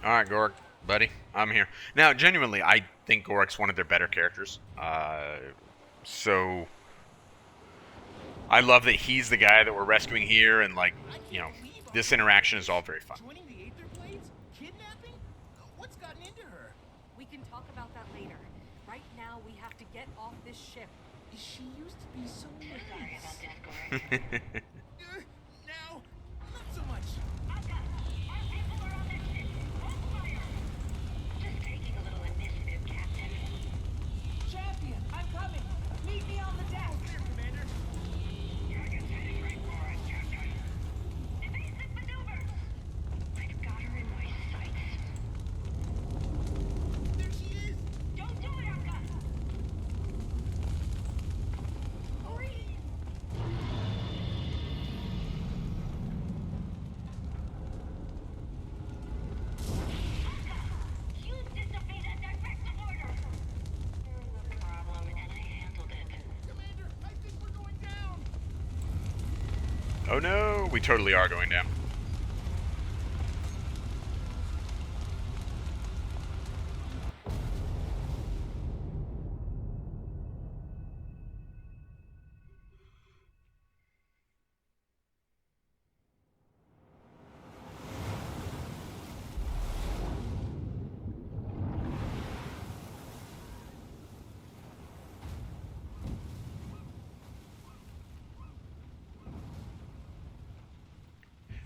Speaker 1: Alright, Gork, buddy, I'm here. Now, genuinely, I think Gork's one of their better characters. So, I love that he's the guy that we're rescuing here, and, like, this interaction is all very fun.
Speaker 9: Joining the Aether Blades? Kidnapping? What's gotten into her?
Speaker 4: We can talk about that later. to get off this ship.
Speaker 9: She used to be so
Speaker 12: Sorry
Speaker 9: nice.
Speaker 12: about this, Gork.
Speaker 9: Now, not so much.
Speaker 12: Akka, our people are on that ship. Hold fire. Just taking a little initiative, Captain.
Speaker 3: Champion, I'm coming. Meet me on the deck.
Speaker 9: There, Commander.
Speaker 12: Dragon's heading right for us, Captain. Evasive maneuvers. I've got her in my sights.
Speaker 9: There she is.
Speaker 12: Don't do it, Akka. Hurry. Akka, you disobeyed a direct order. No problem, and I handled it.
Speaker 9: Commander, I think we're going down.
Speaker 1: Oh no, we totally are going down.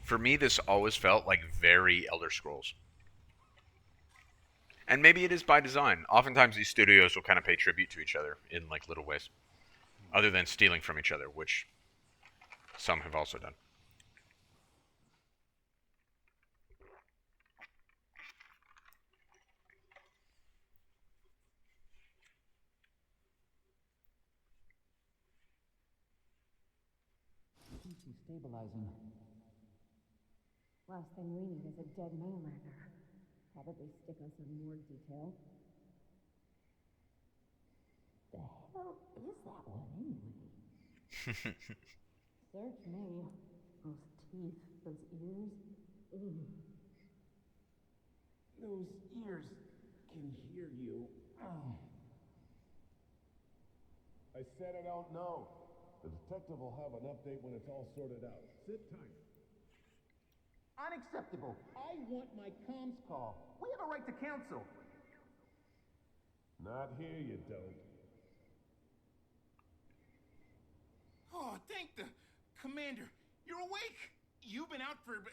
Speaker 1: For me, this always felt like very Elder Scrolls. And maybe it is by design. Oftentimes these studios will kind of pay tribute to each other in like little ways. Other than stealing from each other, which some have also done.
Speaker 13: Stabilizing.
Speaker 14: Last thing we need is a dead mainlander. Probably stick us in more detail. The hell is that one anyway? Search me. Those teeth, those ears. Ugh.
Speaker 10: Those ears can hear you. Oh.
Speaker 15: I said I don't know. The detective will have an update when it's all sorted out. Sit tight.
Speaker 9: Unacceptable. I want my comms call. We have a right to counsel.
Speaker 15: Not here, you don't.
Speaker 9: Oh, thank the Commander. You're awake. You've been out for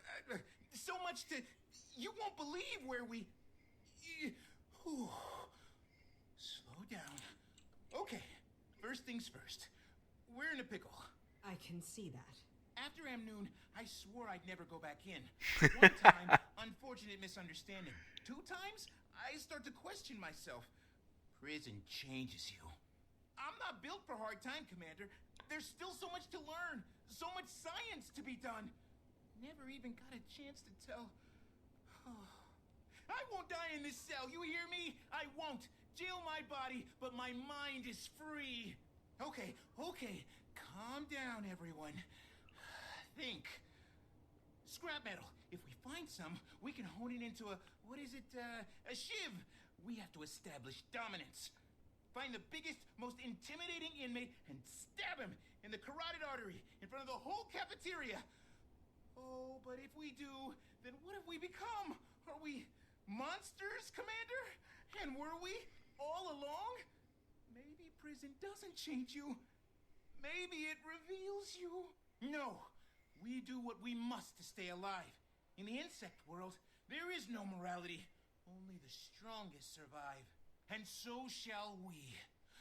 Speaker 9: so much to... You won't believe where we... Whew. Slow down. Okay, first things first. We're in a pickle.
Speaker 4: I can see that.
Speaker 9: After Amnoon, I swore I'd never go back in. One time, unfortunate misunderstanding. 2 times, I start to question myself. Prison changes you. I'm not built for hard time, Commander. There's still so much to learn. So much science to be done. Never even got a chance to tell... I won't die in this cell, you hear me? I won't. Jail my body, but my mind is free. Okay, calm down, everyone. Think. Scrap metal. If we find some, we can hone it into a shiv. We have to establish dominance. Find the biggest, most intimidating inmate and stab him in the carotid artery in front of the whole cafeteria. Oh, but if we do, then what have we become? Are we monsters, Commander? And were we all along? Maybe prison doesn't change you. Maybe it reveals you. No, we do what we must to stay alive. In the insect world, there is no morality. Only the strongest survive. And so shall we.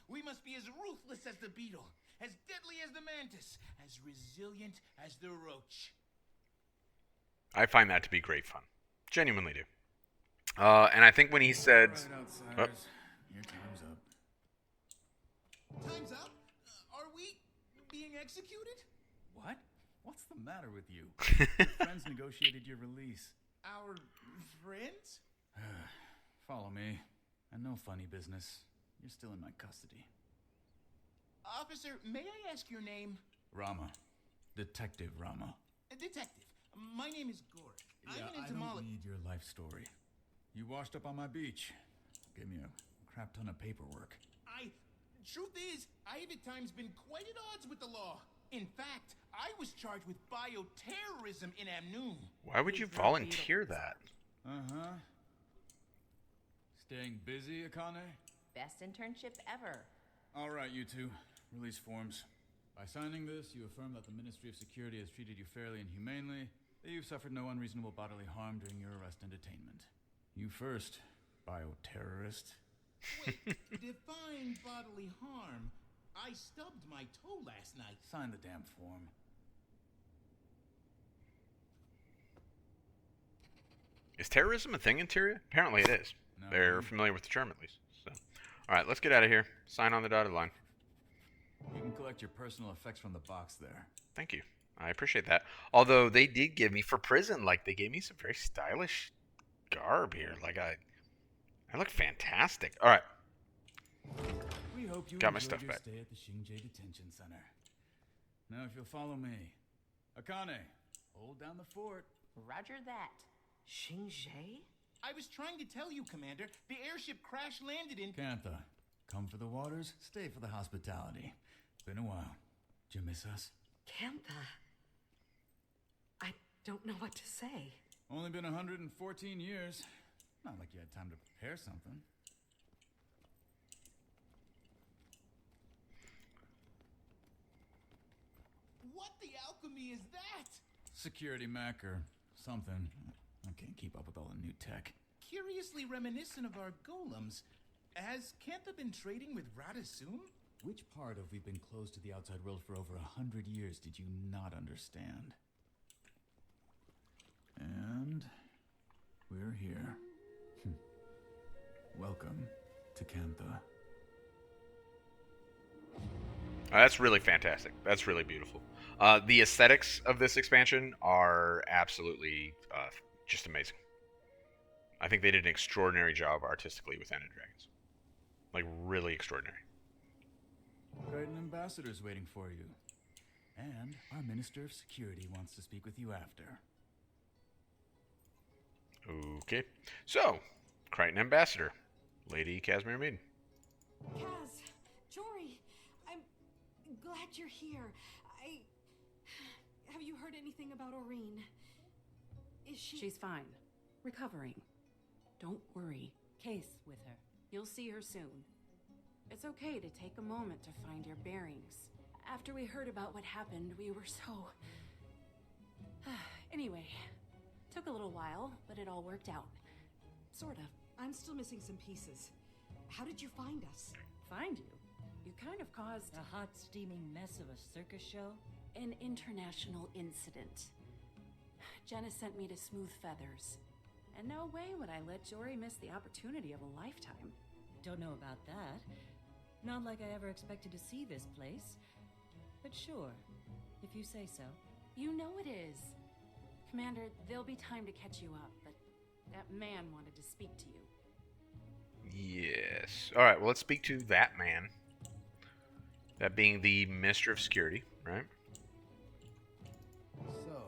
Speaker 9: We must be as ruthless as the beetle, as deadly as the mantis, as resilient as the roach.
Speaker 1: I find that to be great fun. Genuinely do. And I think when he said...
Speaker 16: Right, outsiders. Your time's up.
Speaker 9: Time's up? Are we being executed?
Speaker 16: What? What's the matter with you? Your friends negotiated your release.
Speaker 9: Our friends?
Speaker 16: Follow me. And no funny business. You're still in my custody.
Speaker 9: Officer, may I ask your name?
Speaker 16: Rama. Detective Rama.
Speaker 9: Detective, my name is Gork.
Speaker 16: Yeah,
Speaker 9: I'm an
Speaker 16: I
Speaker 9: entomologist.
Speaker 16: don't need your life story. You washed up on my beach. Gave me a crap ton of paperwork.
Speaker 9: Truth is, I have at times been quite at odds with the law. In fact, I was charged with bioterrorism in Amnoon.
Speaker 1: Why would you volunteer that?
Speaker 16: Uh-huh. Staying busy, Akane?
Speaker 17: Best internship ever.
Speaker 16: All right, you two. Release forms. By signing this, you affirm that the Ministry of Security has treated you fairly and humanely, that you've suffered no unreasonable bodily harm during your arrest and detainment. You first, bioterrorist.
Speaker 9: Wait, define bodily harm. I stubbed my toe last night.
Speaker 16: Sign the damn form.
Speaker 1: Is terrorism a thing in Tyria? Apparently it is.
Speaker 16: No,
Speaker 1: They're familiar with the term, at least. So, all right, let's get out of here. Sign on the dotted line.
Speaker 16: You can collect your personal effects from the box there.
Speaker 1: Thank you. I appreciate that. Although they did give me, for prison, like, they gave me some very stylish garb here. Like, I look fantastic. All right.
Speaker 16: We hope you
Speaker 1: Got my
Speaker 16: enjoyed
Speaker 1: stuff
Speaker 16: your
Speaker 1: back.
Speaker 16: stay at the Shinjay Detention Center. Now, if you'll follow me. Akane, hold down the fort.
Speaker 4: Roger that. Shinjay?
Speaker 9: I was trying to tell you, Commander. The airship crash landed in...
Speaker 16: Kantha, come for the waters, stay for the hospitality. Been a while. Did you miss us?
Speaker 4: Kantha. I don't know what to say.
Speaker 16: Only been 114 years. Not like you had time to prepare something.
Speaker 9: What the alchemy is that?
Speaker 16: Security Mac or something. I can't keep up with all the new tech.
Speaker 9: Curiously reminiscent of our golems. Has Kantha been trading with Radasum?
Speaker 16: Which part of we've been closed to the outside world for over 100 years did you not understand? And we're here. Welcome to Kantha.
Speaker 1: That's really fantastic. That's really beautiful. The aesthetics of this expansion are absolutely just amazing. I think they did an extraordinary job artistically with End of Dragons. Like, really extraordinary.
Speaker 16: Crichton Ambassador's waiting for you. And our Minister of Security wants to speak with you after.
Speaker 1: Okay. So, Crichton Ambassador, Lady Casimir Maiden.
Speaker 6: Kaz, Jory, I'm glad you're here. Have you heard anything about Aurene? Is she... She's fine. Recovering. Don't worry.
Speaker 7: Case with her.
Speaker 6: You'll see her soon. It's okay to take a moment to find your bearings. After we heard about what happened, we were so... Anyway, took a little while, but it all worked out. Sort of.
Speaker 14: I'm still missing some pieces. How did you find us?
Speaker 6: Find you? You kind of caused...
Speaker 7: A hot, steaming mess of a circus show?
Speaker 6: An international incident. Jenna sent me to Smooth Feathers. And no way would I let Jory miss the opportunity of a lifetime.
Speaker 7: Don't know about that. Not like I ever expected to see this place. But sure, if you say so.
Speaker 6: You know it is. Commander, there'll be time to catch you up, but that man wanted to speak to you.
Speaker 1: Yes. All right, well, let's speak to that man. That being the Minister of Security, right?
Speaker 10: So,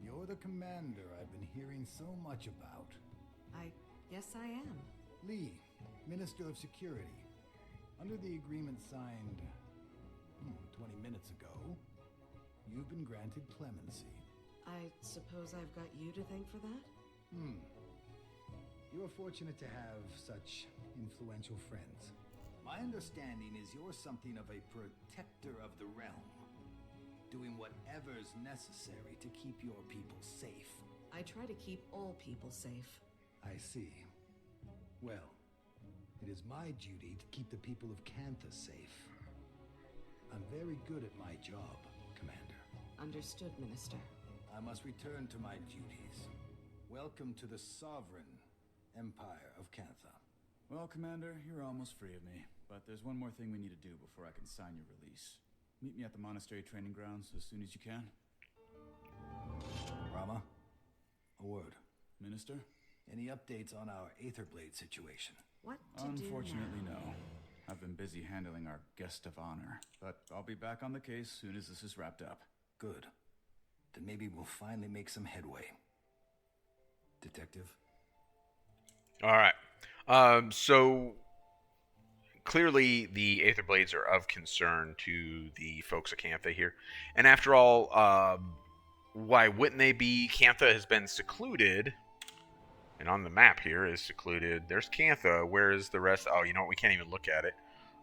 Speaker 10: you're the commander I've been hearing so much about.
Speaker 4: Yes, I am.
Speaker 10: Lee, Minister of Security. Under the agreement signed 20 minutes ago, you've been granted clemency.
Speaker 4: I suppose I've got you to thank for that?
Speaker 10: You're fortunate to have such influential friends. My understanding is you're something of a protector of the realm, doing whatever's necessary to keep your people safe.
Speaker 4: I try to keep all people safe.
Speaker 10: I see. Well, it is my duty to keep the people of Kantha safe. I'm very good at my job, Commander.
Speaker 4: Understood, Minister.
Speaker 10: I must return to my duties. Welcome to the sovereign Empire of Kantha.
Speaker 16: Well, Commander, you're almost free of me. But there's one more thing we need to do before I can sign your release. Meet me at the monastery training grounds as soon as you can.
Speaker 10: Rama, a word.
Speaker 16: Minister?
Speaker 10: Any updates on our Aetherblade situation?
Speaker 4: What to
Speaker 16: Unfortunately,
Speaker 4: do now?
Speaker 16: no. I've been busy handling our guest of honor, but I'll be back on the case soon as this is wrapped up.
Speaker 10: Good. Then maybe we'll finally make some headway. Detective?
Speaker 1: All right. So clearly the Aetherblades are of concern to the folks of Kantha here. And after all, why wouldn't they be? Kantha has been secluded. And on the map here is secluded. There's Kantha. Where is the rest? Oh, you know what? We can't even look at it.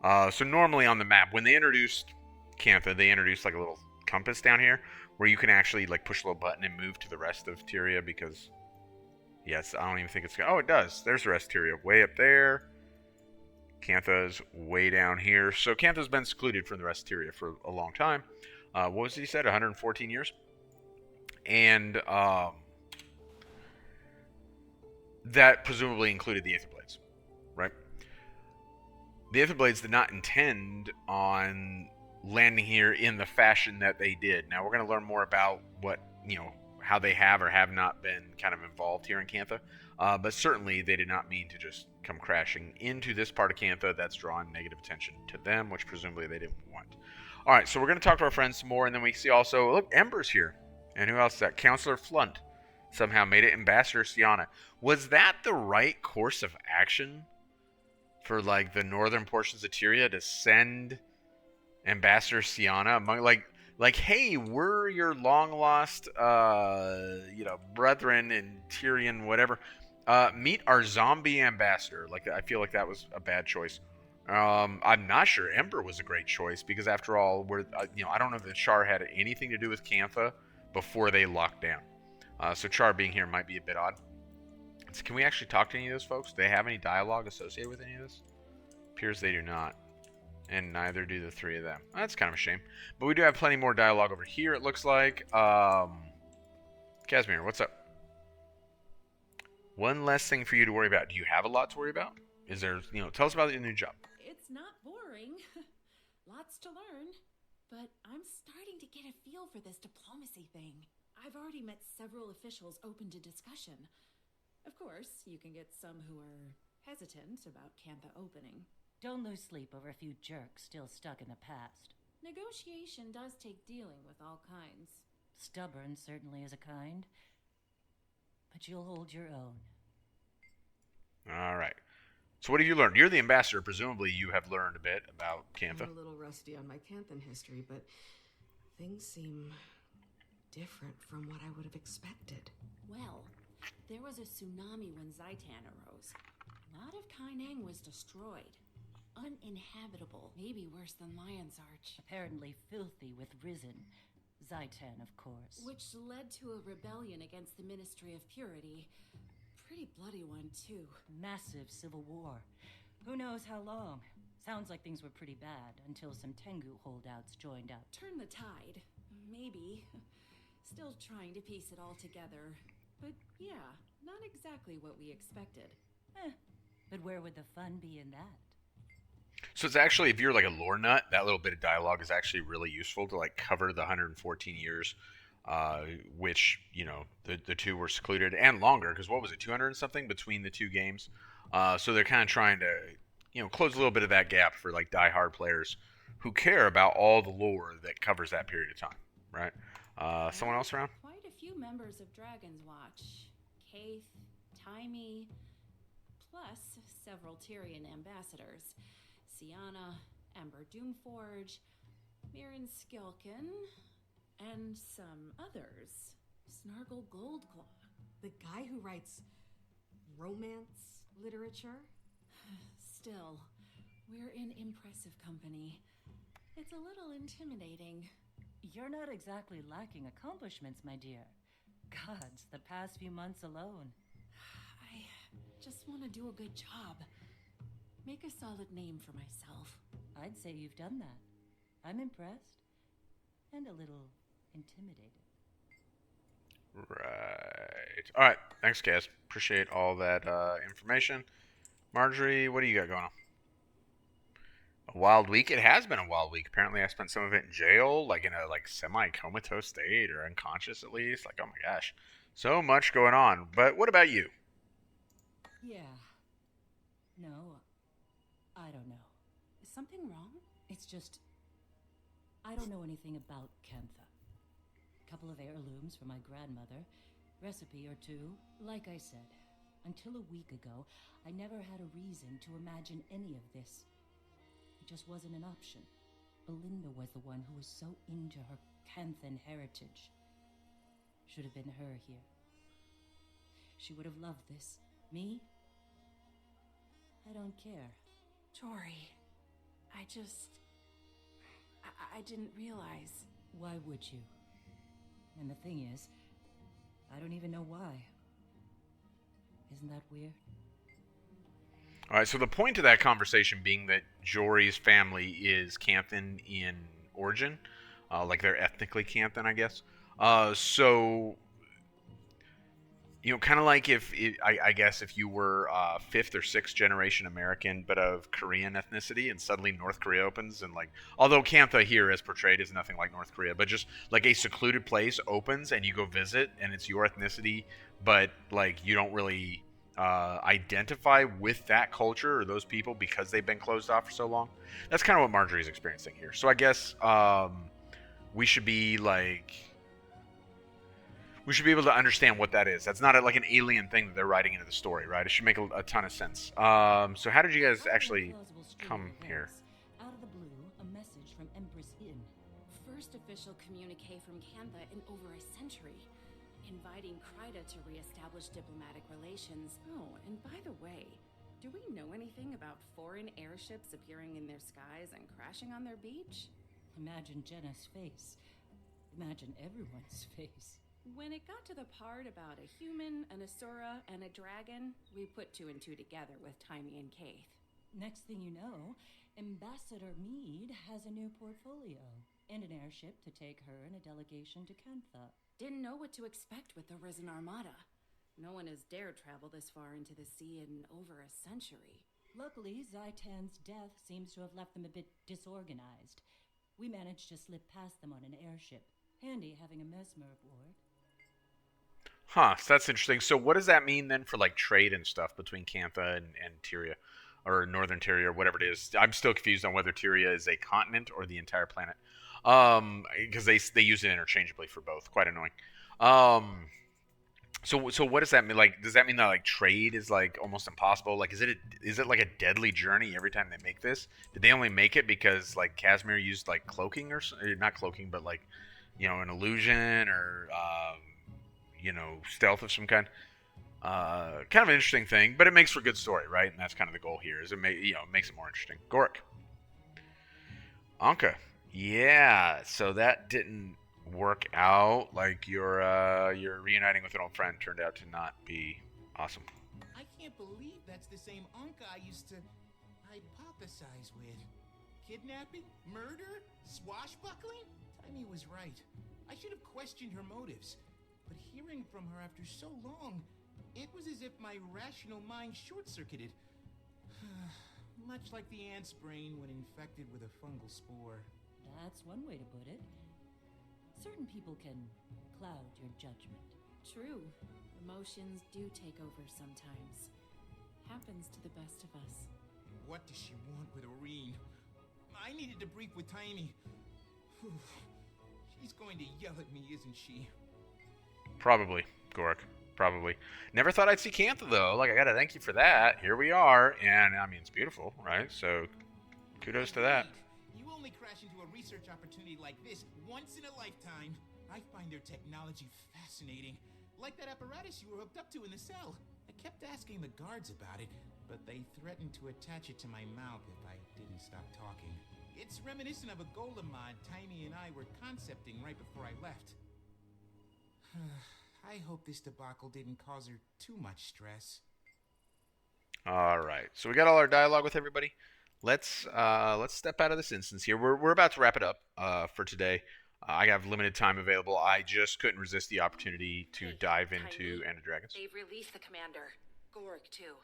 Speaker 1: So normally on the map, when they introduced Cantha, they introduced like a little compass down here where you can actually like push a little button and move to the rest of Tyria because, yes, I don't even think it's... Oh, it does. There's the rest of Tyria way up there. Cantha's way down here. So Cantha's been secluded from the rest of Tyria for a long time. What was it he said? 114 years? And that presumably included the Aether Blades, right? The Aether Blades did not intend on landing here in the fashion that they did. Now, we're going to learn more about what, how they have or have not been kind of involved here in Cantha. But certainly, they did not mean to just come crashing into this part of Cantha that's drawing negative attention to them, which presumably they didn't want. All right, so we're going to talk to our friends some more, and then we see also, look, Ember's here. And who else is that? Counselor Flunt somehow made it. Ambassador Siana. Was that the right course of action for, like, the northern portions of Tyria to send Ambassador Siana among, like, hey, we're your long-lost, brethren in Tyrian, whatever. Meet our zombie ambassador. Like, I feel like that was a bad choice. I'm not sure Ember was a great choice because, after all, I don't know if the Char had anything to do with Cantha before they locked down. So Char being here might be a bit odd. So can we actually talk to any of those folks? Do they have any dialogue associated with any of this? Appears they do not. And neither do the three of them. That's kind of a shame. But we do have plenty more dialogue over here, it looks like. Casimir, what's up? One less thing for you to worry about. Do you have a lot to worry about? Is there, tell us about your new job.
Speaker 6: It's not boring. Lots to learn. But I'm starting to get a feel for this diplomacy thing. I've already met several officials open to discussion. Of course, you can get some who are hesitant about Cantha opening.
Speaker 7: Don't lose sleep over a few jerks still stuck in the past.
Speaker 6: Negotiation does take dealing with all kinds.
Speaker 7: Stubborn certainly is a kind. But you'll hold your own.
Speaker 1: All right. So what have you learned? You're the ambassador. Presumably you have learned a bit about Cantha.
Speaker 4: I'm a little rusty on my Canthan history, but things seem different from what I would have expected.
Speaker 6: Well, there was a tsunami when Zaitan arose. A lot of Kaineng was destroyed. Uninhabitable, maybe worse than Lion's Arch.
Speaker 7: Apparently filthy with Risen. Zaitan, of course.
Speaker 6: Which led to a rebellion against the Ministry of Purity. Pretty bloody one, too.
Speaker 7: Massive civil war. Who knows how long? Sounds like things were pretty bad until some Tengu holdouts joined up.
Speaker 6: Turn the tide. Maybe. Still trying to piece it all together. But yeah, not exactly what we expected.
Speaker 7: But where would the fun be in that?
Speaker 1: So it's actually, if you're like a lore nut, that little bit of dialogue is actually really useful to like cover the 114 years, which, the two were secluded, and longer, because what was it, 200 and something between the two games? So they're kind of trying to, close a little bit of that gap for like die-hard players who care about all the lore that covers that period of time, right? Someone else around?
Speaker 6: Quite a few members of Dragon's Watch. Kaith, Taimi, plus several Tyrian ambassadors. Siana, Ember Doomforge, Mirren Skilkin, and some others. Snargle Goldclaw.
Speaker 4: The guy who writes romance literature?
Speaker 6: Still, we're in impressive company. It's a little intimidating.
Speaker 7: You're not exactly lacking accomplishments, my dear. Gods, the past few months alone.
Speaker 6: I just want to do a good job. Make a solid name for myself.
Speaker 7: I'd say you've done that. I'm impressed. And a little intimidated.
Speaker 1: Right. All right. Thanks, Kaz. Appreciate all that information. Marjorie, what do you got going on? A wild week? It has been a wild week. Apparently, I spent some of it in jail, like in a semi-comatose state, or unconscious at least. Like, oh my gosh. So much going on. But what about you?
Speaker 7: Yeah. No, I don't know.
Speaker 6: Is something wrong?
Speaker 7: It's just, I don't know anything about Cantha. Couple of heirlooms for my grandmother, recipe or two. Like I said, until a week ago, I never had a reason to imagine any of this. It just wasn't an option. Belinda was the one who was so into her Canthan heritage. Should have been her here. She would have loved this. Me? I don't care.
Speaker 6: Tori,
Speaker 4: I didn't realize.
Speaker 7: Why would you? And the thing is, I don't even know why. Isn't that weird?
Speaker 1: All right, so the point of that conversation being that Jory's family is Canthan in origin, like they're ethnically Canthan, I guess. So, you know, kind of like I guess if you were fifth or sixth generation American, but of Korean ethnicity, and suddenly North Korea opens, and like, although Cantha here as portrayed is nothing like North Korea, but just like a secluded place opens and you go visit, and it's your ethnicity, but like you don't really identify with that culture or those people because they've been closed off for so long. That's kind of what Marjorie's experiencing here. So I guess we should be like, we should be able to understand what that is. That's not like an alien thing that they're writing into the story, right? It should make a ton of sense. So how did you guys actually come here?
Speaker 7: Out of the blue, a message from Empress Yin.
Speaker 4: First official communique from Cantha in over a century, inviting Kryda to reestablish diplomatic relations. Oh, and by the way, do we know anything about foreign airships appearing in their skies and crashing on their beach?
Speaker 7: Imagine Jenna's face. Imagine everyone's face.
Speaker 4: When it got to the part about a human, an Asura, and a dragon, we put two and two together with Taimi and Kaith.
Speaker 7: Next thing you know, Ambassador Meade has a new portfolio and an airship to take her and a delegation to Cantha.
Speaker 4: Didn't know what to expect with the Risen Armada. No one has dared travel this far into the sea in over a century.
Speaker 7: Luckily, Zaitan's death seems to have left them a bit disorganized. We managed to slip past them on an airship. Handy having a Mesmer aboard.
Speaker 1: Huh, so that's interesting. So what does that mean then for like trade and stuff between Cantha and Tyria, or Northern Tyria, or whatever it is? I'm still confused on whether Tyria is a continent or the entire planet, because they use it interchangeably for both. Quite annoying. So what does that mean? Like, does that mean that like trade is like almost impossible? Like, is it like a deadly journey every time they make this? Did they only make it because like Casimir used like cloaking or not cloaking, but like, you know, an illusion or you know, stealth of some kind. Kind of an interesting thing, but it makes for good story, right? And that's kind of the goal here. Is it makes it more interesting. Gorik, Anka, yeah. So that didn't work out. Like your reuniting with an old friend turned out to not be awesome.
Speaker 9: I can't believe that's the same Anka I used to hypothesize with. Kidnapping? Murder? Swashbuckling? Taimi was right. I should have questioned her motives. But hearing from her after so long, it was as if my rational mind short-circuited. Much like the ant's brain when infected with a fungal spore.
Speaker 7: That's one way to put it. Certain people can cloud your judgment.
Speaker 4: True. Emotions do take over sometimes. Happens to the best of us.
Speaker 9: What does she want with Aurene? I needed to brief with Taimi. She's going to yell at me, isn't she?
Speaker 1: Probably, Gorik. Probably. Never thought I'd see Cantha, though. Like, I gotta thank you for that. Here we are, and, I mean, it's beautiful, right? So, kudos to that.
Speaker 9: You only crash into a research opportunity like this once in a lifetime. I find their technology fascinating. Like that apparatus you were hooked up to in the cell. I kept asking the guards about it, but they threatened to attach it to my mouth if I didn't stop talking. It's reminiscent of a golem mod Taimi and I were concepting right before I left. I hope this debacle didn't cause her too much stress.
Speaker 1: All right, so we got all our dialogue with everybody. Let's step out of this instance here. We're about to wrap it up for today. I have limited time available. I just couldn't resist the opportunity to dive into End of Dragons.
Speaker 4: They've released the commander, Gorik too.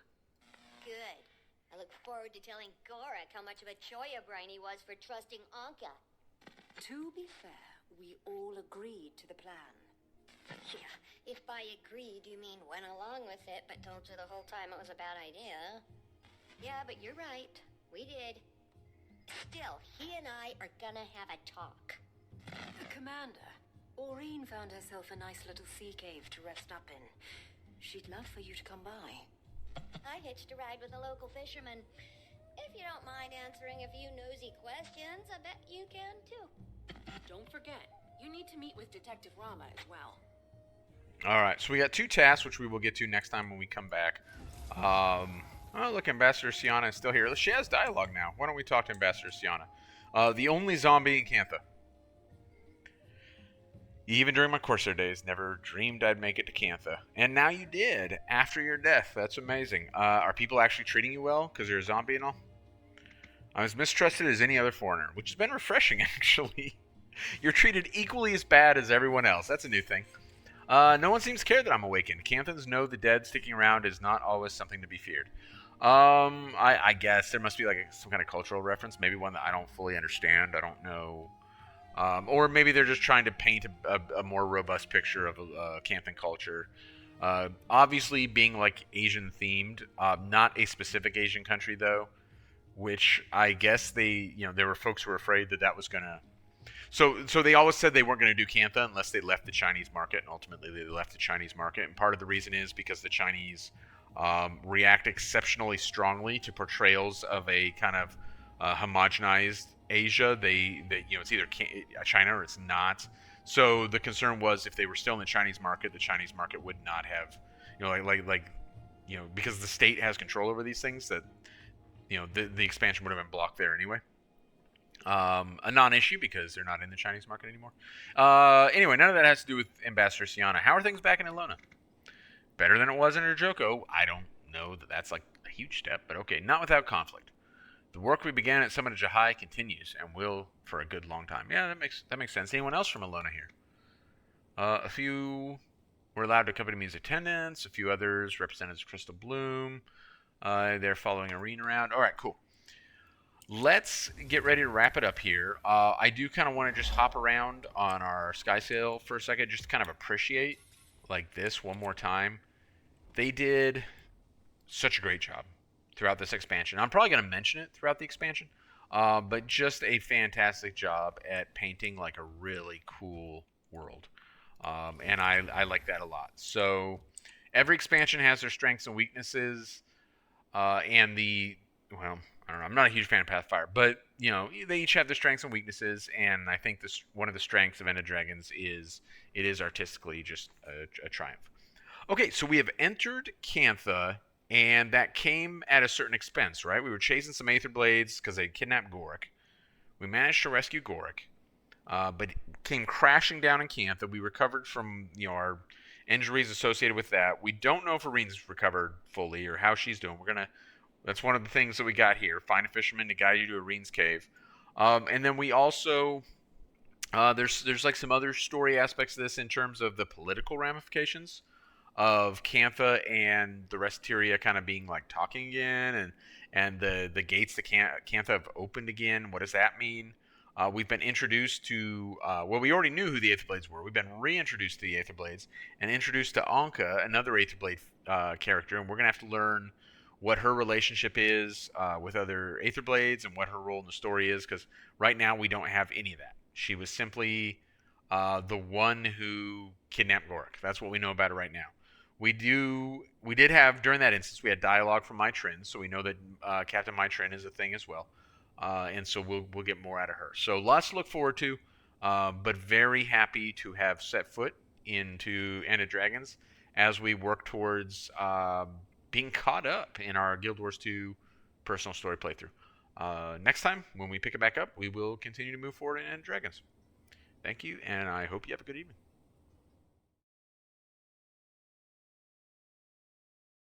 Speaker 2: Good. I look forward to telling Gorik how much of a choya brain he was for trusting Anka.
Speaker 5: To be fair, we all agreed to the plan.
Speaker 2: Yeah, if by agreed you mean went along with it, but told you the whole time it was a bad idea. Yeah, but you're right. We did. Still, he and I are gonna have a talk.
Speaker 5: Commander, Aurene found herself a nice little sea cave to rest up in. She'd love for you to come by.
Speaker 2: I hitched a ride with a local fisherman. If you don't mind answering a few nosy questions, I bet you can too.
Speaker 4: Don't forget, you need to meet with Detective Rama as well.
Speaker 1: All right, so we got two tasks, which we will get to next time when we come back. Oh, look, Ambassador Sienna is still here. She has dialogue now. Why don't we talk to Ambassador Sienna? The only zombie in Cantha. Even during my Corsair days, never dreamed I'd make it to Cantha. And now you did, after your death. That's amazing. Are people actually treating you well because you're a zombie and all? I'm as mistrusted as any other foreigner, which has been refreshing, actually. You're treated equally as bad as everyone else. That's a new thing. No one seems to care that I'm awakened. Canthans know the dead sticking around is not always something to be feared. I guess there must be like some kind of cultural reference, maybe one that I don't fully understand. I don't know. Or maybe they're just trying to paint a more robust picture of Canthan culture. Obviously being like Asian themed, not a specific Asian country though, which I guess there were folks who were afraid that was gonna. So they always said they weren't going to do Cantha unless they left the Chinese market, and ultimately they left the Chinese market. And part of the reason is because the Chinese react exceptionally strongly to portrayals of a kind of homogenized Asia. It's either China or it's not. So the concern was if they were still in the Chinese market would not have, because the state has control over these things, that the expansion would have been blocked there anyway. A non-issue because they're not in the Chinese market anymore. Anyway, none of that has to do with Ambassador Sienna. How are things back in Ilona? Better than it was under Joko. I don't know that that's like a huge step, but okay, not without conflict. The work we began at Summit of Jahai continues and will for a good long time. Yeah, that makes sense. Anyone else from Ilona here? A few were allowed to accompany me as attendants. A few others represented as Crystal Bloom. They're following Irene around. All right, cool. Let's get ready to wrap it up here. I do kind of want to just hop around on our Sky Sail for a second, just to kind of appreciate like this one more time. They did such a great job throughout this expansion. I'm probably going to mention it throughout the expansion, but just a fantastic job at painting like a really cool world. And I like that a lot. So every expansion has their strengths and weaknesses, and I don't know. I'm not a huge fan of Pathfire, but they each have their strengths and weaknesses, and I think one of the strengths of End of Dragons is it is artistically just a triumph. Okay, so we have entered Cantha, and that came at a certain expense, right? We were chasing some Aether Blades because they kidnapped Goric. We managed to rescue Goric, but came crashing down in Cantha. We recovered from our injuries associated with that. We don't know if Irene's recovered fully or how she's doing. That's one of the things that we got here. Find a fisherman to guide you to Irene's cave. And then we also, there's like some other story aspects of this in terms of the political ramifications of Cantha and the rest of Tyria kind of being like talking again, and the gates to Cantha have opened again. What does that mean? We've been introduced to, we already knew who the Aether Blades were. We've been reintroduced to the Aether Blades and introduced to Anka, another Aether Blade character, and we're going to have to learn what her relationship is with other Aether Blades and what her role in the story is, because right now we don't have any of that. She was simply the one who kidnapped Goric. That's what we know about her right now. We did have, during that instance, we had dialogue from Mai Trin, so we know that Captain Mai Trin is a thing as well. And so we'll get more out of her. So lots to look forward to, but very happy to have set foot into End of Dragons as we work towards being caught up in our Guild Wars 2 personal story playthrough. Next time, when we pick it back up, we will continue to move forward in End of Dragons. Thank you, and I hope you have a good evening.